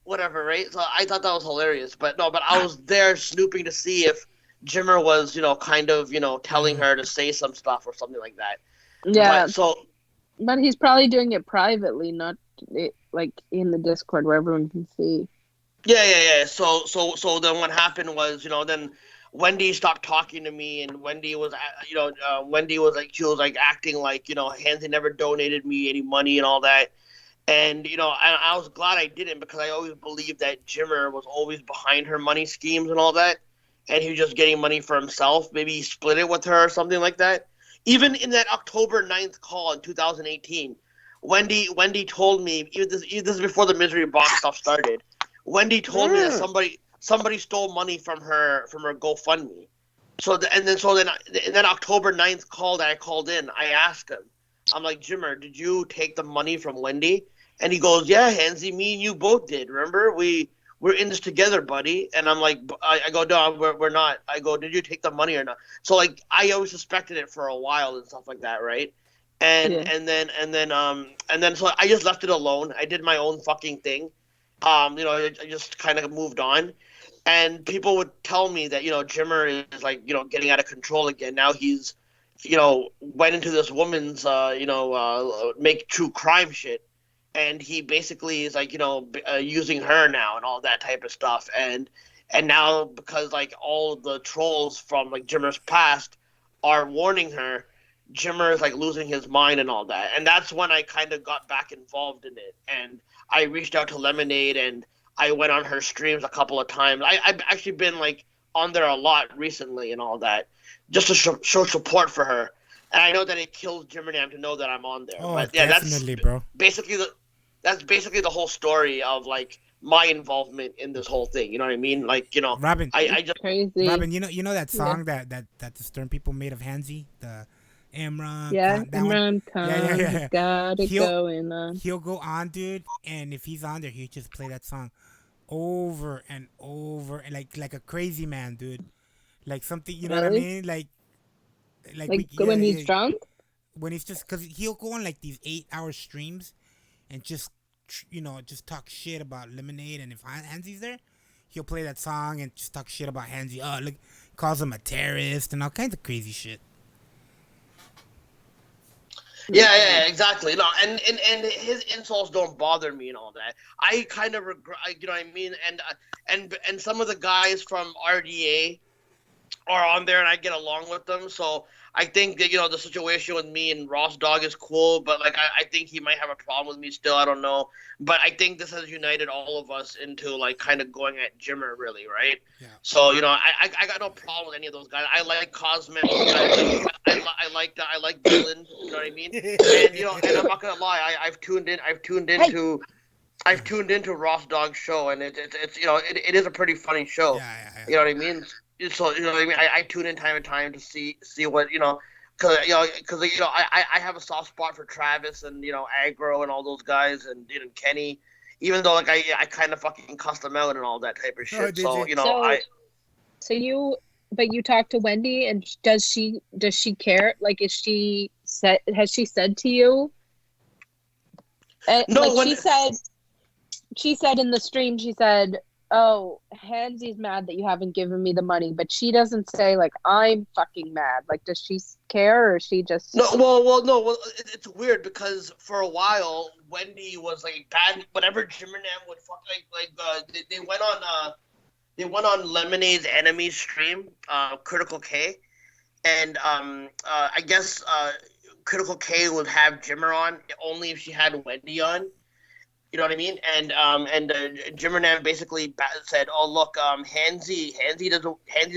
whatever, right? So I thought that was hilarious, but no, but I was there snooping to see if Jimmer was, kind of, telling her to say some stuff or something like that. Yeah. But he's probably doing it privately, not like in the Discord where everyone can see. Yeah. So then what happened was, then Wendy stopped talking to me, and Wendy was, Wendy was like, she was like acting like, Hansi never donated me any money and all that. And, I was glad I didn't because I always believed that Jimmer was always behind her money schemes and all that. And he was just getting money for himself. Maybe he split it with her or something like that. Even in that October 9th call in 2018, Wendy told me, this is before the misery box stuff started. Wendy told me that somebody stole money from her GoFundMe. And then October 9th call that I called in, I asked him, I'm like, Jimmer, did you take the money from Wendy? And he goes, yeah, Hansi, me and you both did. Remember, we're in this together, buddy. And I'm like, I go, no, we're not. I go, did you take the money or not? So like, I always suspected it for a while and stuff like that, right? And then so I just left it alone. I did my own fucking thing. I just kind of moved on. And people would tell me that, Jimmer is like, getting out of control again. Now he's, went into this woman's, make true crime shit. And he basically is like, using her now and all that type of stuff. And now because like all the trolls from like Jimmer's past are warning her, Jimmer is like losing his mind and all that. And that's when I kind of got back involved in it. And I reached out to Lemonade and I went on her streams a couple of times. I've actually been like on there a lot recently and all that, just to show support for her. And I know that it kills Jimmernam to know that I'm on there. Oh, but yeah, definitely, bro. That's basically the whole story of like my involvement in this whole thing. You know what I mean? Like, Robin, I just crazy. Robin, you know that song that the Stern people made of Hansi, the Imran. Yeah, Khan, that one? Imran Khan. Yeah. Got it going on. He'll go on, dude, and if he's on there, he'll just play that song over and over, and like a crazy man, dude. Like something, you know what I mean? Like when he's drunk. When he's just, because he'll go on like these 8-hour streams, and just just talk shit about Lemonade, and if Hansi's there, he'll play that song and just talk shit about Hansi. Oh, look, calls him a terrorist and all kinds of crazy shit. Yeah, exactly. No, and his insults don't bother me and all that. I kind of regret, you know what I mean? And some of the guys from RDA are on there, and I get along with them. So I think that the situation with me and Ross Dog is cool, but like I think he might have a problem with me still. I don't know, but I think this has united all of us into like kind of going at Jimmer, really, right? Yeah. So I got no problem with any of those guys. I like Cosmic. I like Dylan. You know what I mean? And I'm not gonna lie. I've tuned into Ross Dog's show, and it's it is a pretty funny show. Yeah. You know what I mean? So what I mean. I tune in time to time to see what because I have a soft spot for Travis and Aggro and all those guys and Kenny, even though like I kind of fucking cuss them out and all that type of shit. But you talked to Wendy, and does she care? Like, has she said to you? No, like she said in the stream, she said, oh, Hansi's mad that you haven't given me the money, but she doesn't say like I'm fucking mad. Like, does she care, or is she just no? Well, it's weird because for a while Wendy was like bad. Whenever Jimmernam would fuck they went on Lemonade's enemy stream, Critical K, and I guess Critical K would have Jimmer on only if she had Wendy on. You know what I mean? And Jimmerman basically said, "Oh look, Hanzi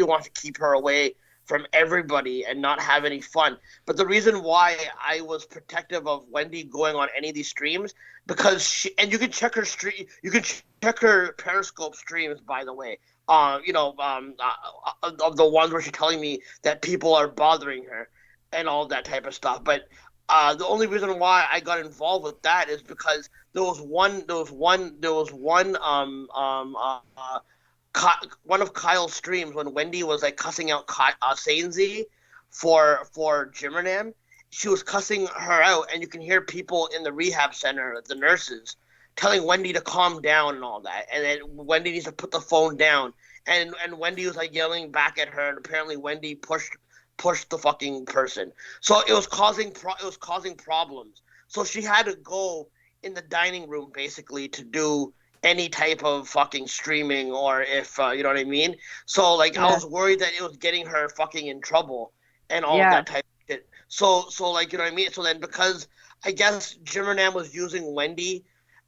wants to keep her away from everybody and not have any fun." But the reason why I was protective of Wendy going on any of these streams because and you can check her stream, you can check her Periscope streams, by the way. Of the ones where she's telling me that people are bothering her and all that type of stuff. But the only reason why I got involved with that is because one of Kyle's streams when Wendy was like cussing out Sainzy for Jimmernam. She was cussing her out, and you can hear people in the rehab center, the nurses, telling Wendy to calm down and all that, and then Wendy needs to put the phone down, and Wendy was like yelling back at her, and apparently Wendy pushed the fucking person, so it was causing problems. So she had to go in the dining room basically to do any type of fucking streaming, or if you know what I mean. So like I was worried that it was getting her fucking in trouble and all that type of shit. So like, you know what I mean. So then because I guess Jimmernam was using Wendy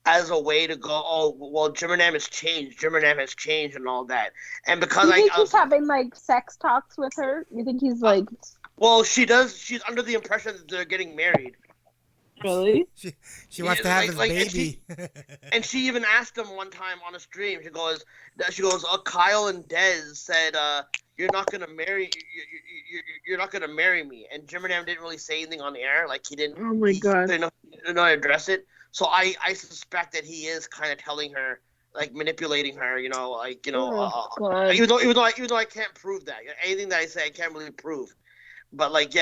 as a way to go, oh well, Jimmernam has changed and all that, and because you think he's having like sex talks with her? You think he's like? Well, she's under the impression that they're getting married. Really? She wants to have his baby. And she even asked him one time on a stream. She goes, Kyle and Dez said, you're not gonna marry me. And Jimmernam didn't really say anything on the air. Like he didn't. Oh my god. He didn't know how to address it. So I suspect that he is kind of telling her, like manipulating her. Even though I can't prove that. Anything that I say I can't really prove. But like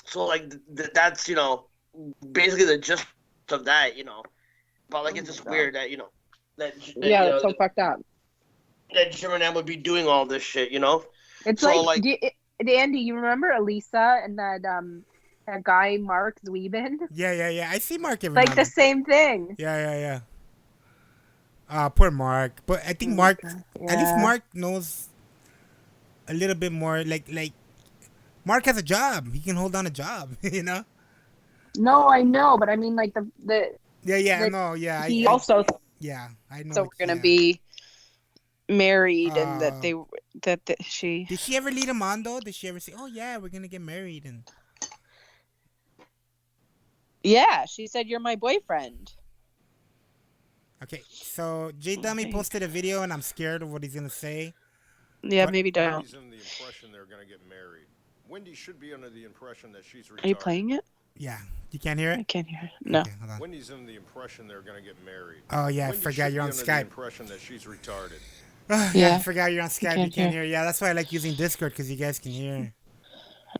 so that's basically the gist of that, but like it's just weird that it's so fucked up that Jimmernam would be doing all this shit, It's so, like Andy, you remember Elisa and that guy Mark Zwieben? Yeah. I see Mark every like the same thing. Yeah. Poor Mark, but I think Mark at least Mark knows a little bit more. Like Mark has a job. He can hold on a job, No, I know, but I mean, like the no, yeah. He also, I know. So we're gonna be married, and that she. Did she ever lead him on though? Did she ever say, "Oh yeah, we're gonna get married"? And yeah, she said, "You're my boyfriend." Okay, so J Dummy posted a video, and I'm scared of what he's gonna say. Yeah, maybe don't. Wendy's under the impression they're gonna get married. Wendy should be under the impression that she's retarded. Are you playing it? Yeah. You can't hear it? I can't hear it. No. Okay, hold on. Wendy's under the impression they're gonna get married. Oh yeah, Wendy I forgot you're on under Skype. The impression that she's retarded. Yeah, I forgot you're on Skype. You can't hear. Yeah, that's why I like using Discord, because you guys can hear.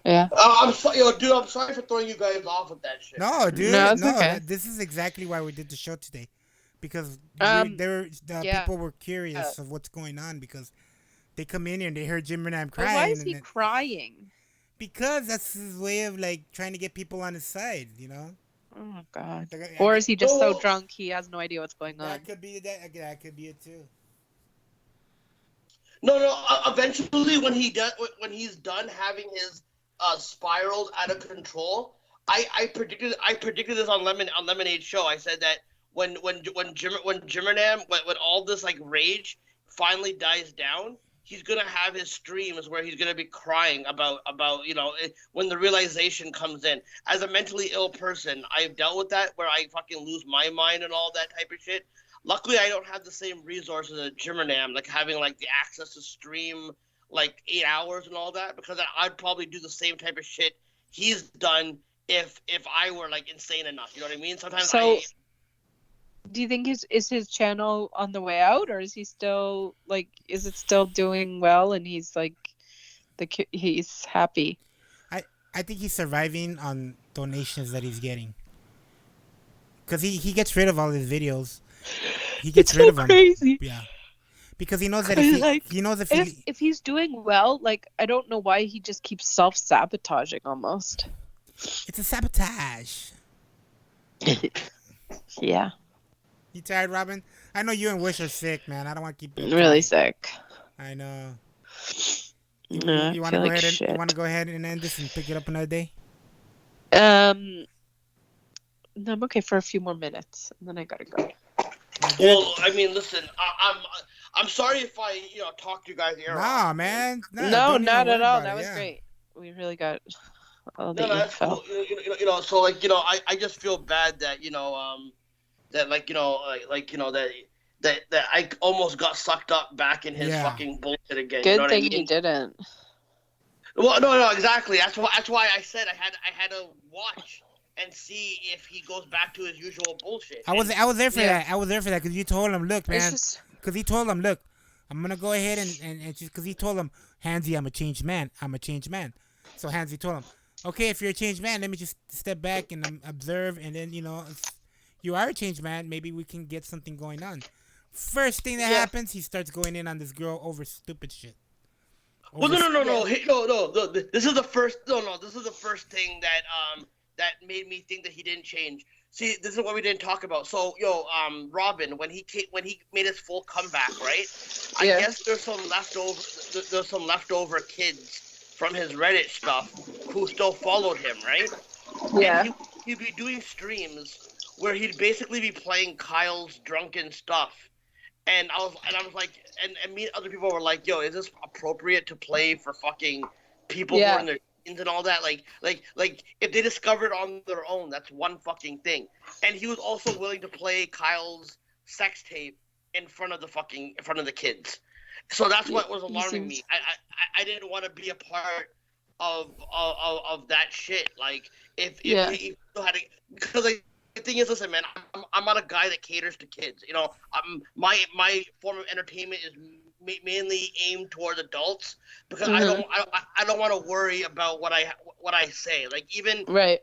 Yeah. I'm sorry, dude. I'm sorry for throwing you guys off with that shit. No, dude. No, it's okay. This is exactly why we did the show today, because people were curious of what's going on, because they come in here and they heard Jimmernam crying. Why is he crying? Because that's his way of like trying to get people on his side, Oh god. Or is he just so drunk he has no idea what's going on? That could be that could be it too. No. Eventually, when he's done having his spirals out of control, I predicted this on Lemonade Show. I said that when Jimmernam, when all this like rage finally dies down, he's gonna have his streams where he's gonna be crying about when the realization comes in. As a mentally ill person, I've dealt with that where I fucking lose my mind and all that type of shit. Luckily, I don't have the same resources as Jimmernam, like having like the access to stream like 8 hours and all that, because I'd probably do the same type of shit he's done if I were like insane enough. You know what I mean? Sometimes. So, do you think is his channel on the way out, or is he still like? Is it still doing well, and he's like, he's happy? I think he's surviving on donations that he's getting, because he gets rid of all his videos. He gets rid of them. Crazy. Yeah. Because he knows that if he's doing well, like I don't know why he just keeps self-sabotaging almost. It's a sabotage. Yeah. You tired, Robin? I know you and Wish are sick, man. I don't want to keep you really sick. I know. You, I you want to feel go like ahead and you shit. want to go ahead and end this and pick it up another day? No, I'm okay for a few more minutes, and then I gotta go. Well, I mean, listen, I'm sorry if I talked you guys ear off. Nah, man. Nah, No, don't even not at worry all. about That it. was Yeah. great. We really got all No, the no, that's info. cool. So like I just feel bad that that like that I almost got sucked up back in his fucking bullshit again. You know Good what I thing mean? you didn't. Well, no, exactly. That's why I said I had to watch and see if he goes back to his usual bullshit. I was there for Yeah. that. I was there for that because you told him, look, It's man. just Because he told him, look, I'm gonna go ahead and just because he told him, Hansi, I'm a changed man. I'm a changed man. So Hansi told him, okay, if you're a changed man, let me just step back and observe, and then if you are a changed man, maybe we can get something going on. First thing that happens, he starts going in on this girl over stupid shit. Well, no. Hey, no. This is the first. No. This is the first thing that made me think that he didn't change. See, this is what we didn't talk about. So, Robin, when he made his full comeback, right? I guess there's some leftover kids from his Reddit stuff who still followed him, right? Yeah. And he'd be doing streams where he'd basically be playing Kyle's drunken stuff. And I was like, and me and other people were like, yo, is this appropriate to play for fucking people who are in their teens and all that? Like if they discovered on their own, that's one fucking thing. And he was also willing to play Kyle's sex tape in front of the kids. So that's what was alarming me. I didn't want to be a part of that shit. Like if he still had to, because like. The thing is, listen, man, I'm not a guy that caters to kids. My form of entertainment is mainly aimed toward adults because I don't want to worry about what I say. Like even like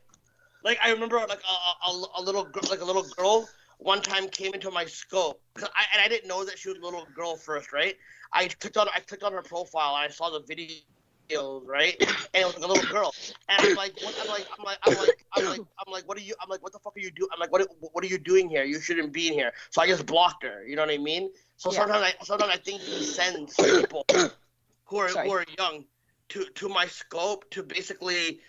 I remember like a little girl one time came into my scope and I didn't know that she was a little girl first, right? I clicked on her profile and I saw the video. Right, and it was like a little girl, and I'm like, what are you? I'm like, what the fuck are you doing? I'm like, what are you doing here? You shouldn't be in here. So I just blocked her. You know what I mean? So sometimes I think he sends people who are young to my scope to basically,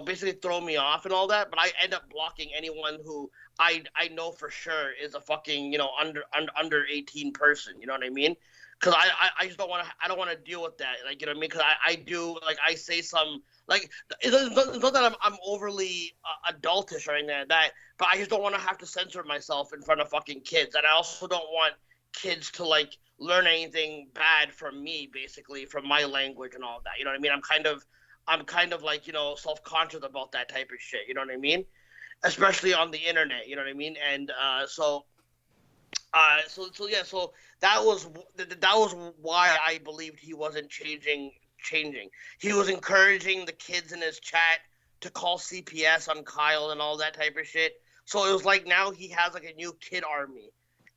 basically throw me off and all that. But I end up blocking anyone who I know for sure is a fucking under 18 person. You know what I mean? Because I just don't want to deal with that, like, you know what I mean? Because I do, like, I say some, like, it's not that I'm overly adultish or anything like that, but I just don't want to have to censor myself in front of fucking kids, and I also don't want kids to, like, learn anything bad from me, basically, from my language and all of that, you know what I mean? I'm kind of like, self-conscious about that type of shit, you know what I mean? Especially on the internet, you know what I mean? And so that was why I believed he wasn't changing. He was encouraging the kids in his chat to call CPS on Kyle and all that type of shit. So it was like now he has like a new kid army.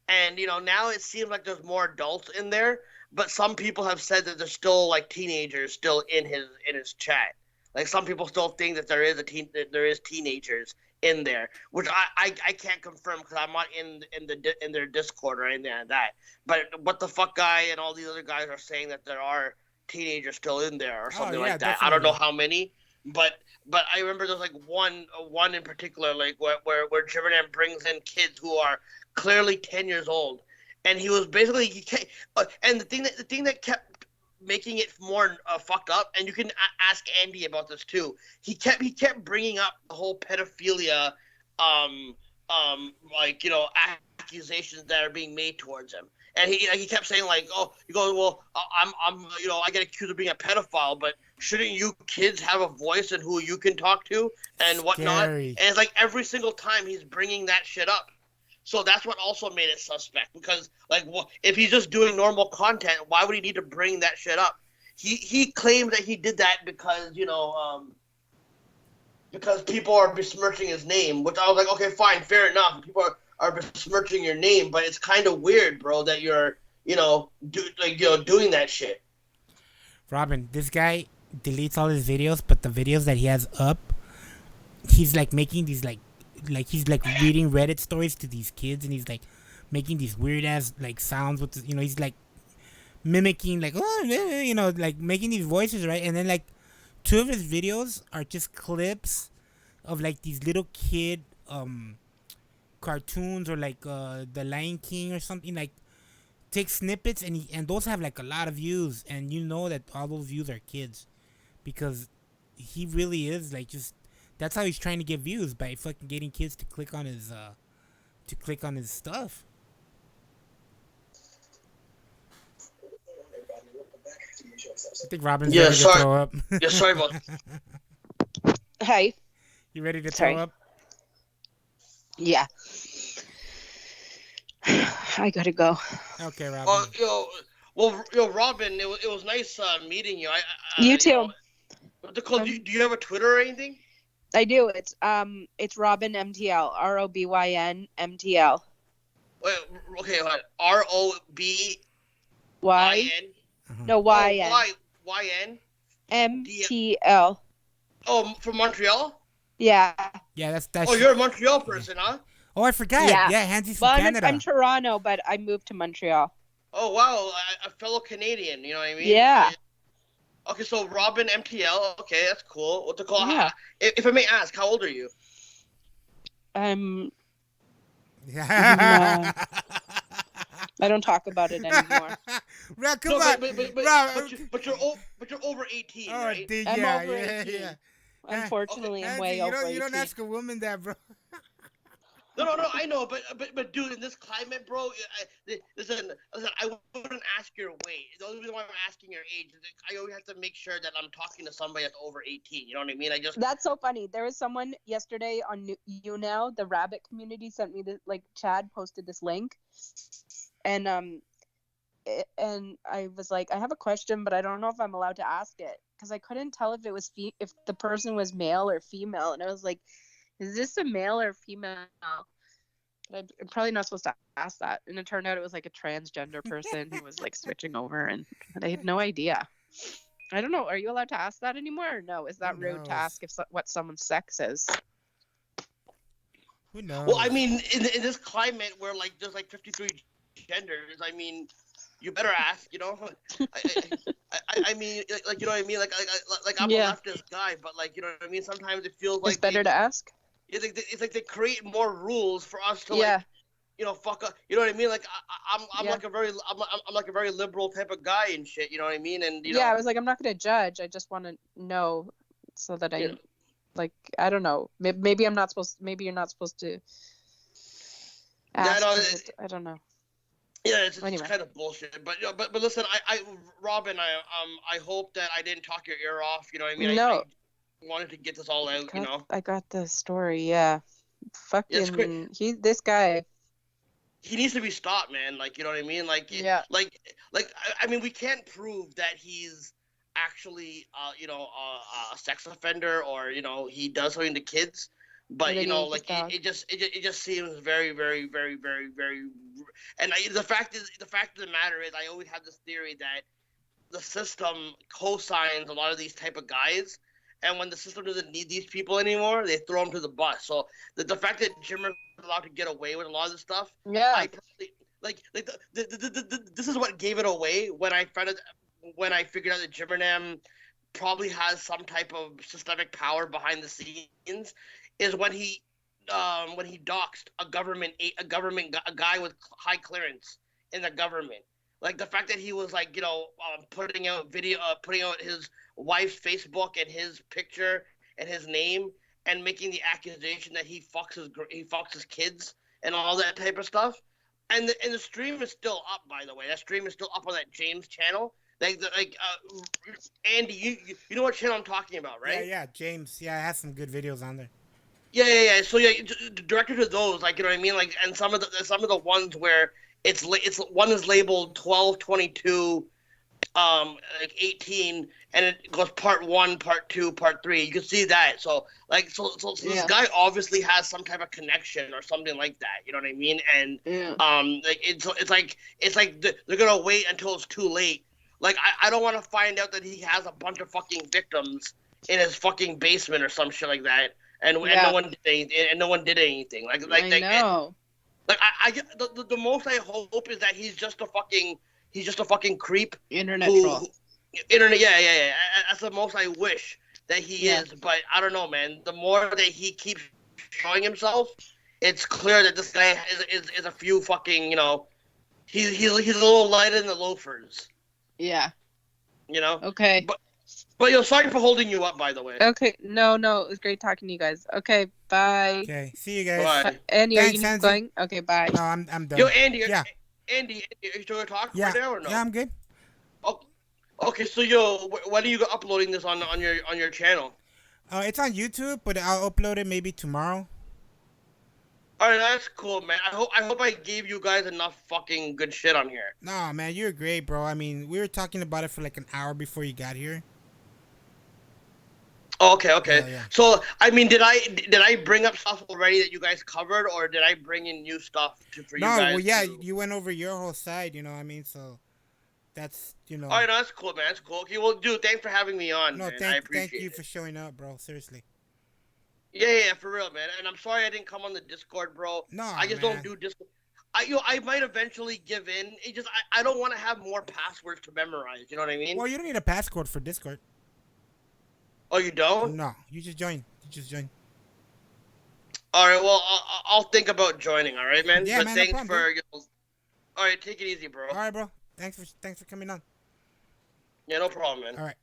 And now it seems like there's more adults in there, but some people have said that there's still like teenagers still in his chat. Like some people still think that there is teenagers in there, which I can't confirm because I'm not in their Discord or anything like that. But what the fuck guy and all these other guys are saying that there are teenagers still in there or something like that. Definitely. I don't know how many, but I remember there's like one in particular, like where Jimmerman brings in kids who are clearly 10 years old, and he was basically and the thing that kept making it more fucked up, and you can ask Andy about this too. He kept bringing up the whole pedophilia, accusations that are being made towards him, and he kept saying like, oh, he goes, well, I'm I get accused of being a pedophile, but shouldn't you kids have a voice in who you can talk to and whatnot? Scary. And it's like every single time he's bringing that shit up. So that's what also made it suspect, because like if he's just doing normal content, why would he need to bring that shit up? He claimed that he did that because because people are besmirching his name, which I was like, okay, fine, fair enough. People are besmirching your name, but it's kind of weird, bro, that you're doing that shit. Robin, this guy deletes all his videos, but the videos that he has up, he's like making these like he's like reading Reddit stories to these kids, and he's like making these weird ass like sounds with he's like mimicking like like making these voices, right? And then like two of his videos are just clips of like these little kid cartoons or like the Lion King or something, like take snippets, and those have like a lot of views, and you know that all those views are kids because he really is like just that's how he's trying to get views, by fucking getting kids to click on his stuff. I think Robin's ready to throw up. Yeah, sorry about. Hey. You ready to throw up? Yeah. I gotta go. Okay, Robin. Robin, it was nice meeting you. You too. Do you have a Twitter or anything? I do. It's Robin MTL. ROBYN MTL. Wait, okay, ROBYN. No, YN. YN. MTL. Oh, from Montreal? Yeah. Yeah, that's. Oh, you're a Montreal person, huh? Oh, I forgot. Yeah, Hanzi's from Canada. I'm Toronto, but I moved to Montreal. Oh, wow. A fellow Canadian, you know what I mean? Yeah. Okay, so Robin MTL. Okay, that's cool. What's it called? Yeah. If I may ask, how old are you? I don't talk about it anymore. Bro, come on. But you're over 18, right? Dude, I'm yeah, over 18. Yeah. Unfortunately, I'm Hanzi, way over 18. You don't ask a woman that, bro. No, I know, but dude, in this climate, bro, listen, I wouldn't ask your weight. The only reason why I'm asking your age is I always have to make sure that I'm talking to somebody that's over 18. You know what I mean? That's so funny. There was someone yesterday on YouNow, the rabbit community, sent me this, like Chad posted this link, and I was like, I have a question, but I don't know if I'm allowed to ask it because I couldn't tell if it was if the person was male or female, and I was like, is this a male or female? But I'm probably not supposed to ask that. And it turned out it was like a transgender person who was like switching over, and I had no idea. I don't know. Are you allowed to ask that anymore or no? Is that rude to ask what someone's sex is? Who knows? Well, I mean, in this climate where like there's like 53 genders, I mean, you better ask, you know. I mean, like you know what I mean, like I'm a leftist guy, but like you know what I mean. Sometimes it feels like it's better to ask. It's like they create more rules for us to like, you know, fuck up. You know what I mean? Like I'm like a very I'm like a very liberal type of guy and shit. You know what I mean? And you know, I was like, I'm not gonna judge. I just want to know so that I, like, I don't know. Maybe I'm not supposed. Maybe you're not supposed to. Ask I don't know. Yeah, it's kind of bullshit. But but listen, Robin, I hope that I didn't talk your ear off. You know what I mean? No. I wanted to get this all out. You know. I got the story. Yeah. Fucking this guy. He needs to be stopped, man. Like, you know what I mean? Like, like I mean, we can't prove that he's actually, you know, a sex offender or you know he does something to kids. But you know, like it just seems very, very, very, very, very. And the fact of the matter is, I always have this theory that the system co-signs a lot of these type of guys, and when the system doesn't need these people anymore, they throw them to the bus. So the fact that Jimmer is allowed to get away with a lot of this stuff, I personally, like this is what gave it away when I figured out that Jimmernam probably has some type of systemic power behind the scenes. Is when he doxed a guy with high clearance in the government. Like the fact that he was like, you know, putting out his wife's Facebook and his picture and his name and making the accusation that he fucks his kids and all that type of stuff. And the stream is still up, by the way. That stream is still up on that James channel. Andy, you know what channel I'm talking about, right? Yeah, James. Yeah, it has some good videos on there. Yeah. So directed to those, like, you know what I mean, like, and some of the ones where it's one is labeled 12, 22, like 18, and it goes part 1, part 2, part 3. You can see that. So this guy obviously has some type of connection or something like that. You know what I mean? And like it's like they're gonna wait until it's too late. Like I don't want to find out that he has a bunch of fucking victims in his fucking basement or some shit like that. And no one did anything. Like I know. Like the most I hope is that he's just he's just a fucking creep. Internet troll. Internet, yeah. That's the most I wish that he Yeah. is. But I don't know, man. The more that he keeps showing himself, it's clear that this guy is a few fucking, you know, he's a little light in the loafers. Yeah. You know. Okay. But yo, sorry for holding you up, by the way. Okay, no, it was great talking to you guys. Okay, bye. Okay, see you guys. Bye. Andy, Thanks, are you Hansi. going? Okay, bye. No, I'm done. Yo, Andy, Yeah. Andy, are you still gonna talk Yeah. right now or no? Yeah, I'm good. Okay, so yo, when are you uploading this on your channel? It's on YouTube, but I'll upload it maybe tomorrow. All right, that's cool, man. I hope I gave you guys enough fucking good shit on here. No, man, you're great, bro. I mean, we were talking about it for like an hour before you got here. Oh, okay. Yeah. So, I mean, did I bring up stuff already that you guys covered, or did I bring in new stuff for you guys? No, well, yeah, you went over your whole side, you know what I mean? So, that's, you know. All right, no, that's cool, man. That's cool. Okay, well, dude, thanks for having me on, No, man. I appreciate thank you it. for showing up, bro. Seriously. Yeah, for real, man. And I'm sorry I didn't come on the Discord, bro. No, I just don't do Discord. I might eventually give in. It just I don't want to have more passwords to memorize. You know what I mean? Well, you don't need a passcode for Discord. Oh, you don't? No, you just join. All right, well, I'll think about joining. All right, man. Yeah, but man, thanks no problem, for. All right, take it easy, bro. All right, bro. Thanks for coming on. Yeah, no problem, man. All right.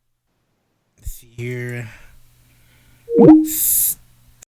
Let's see here.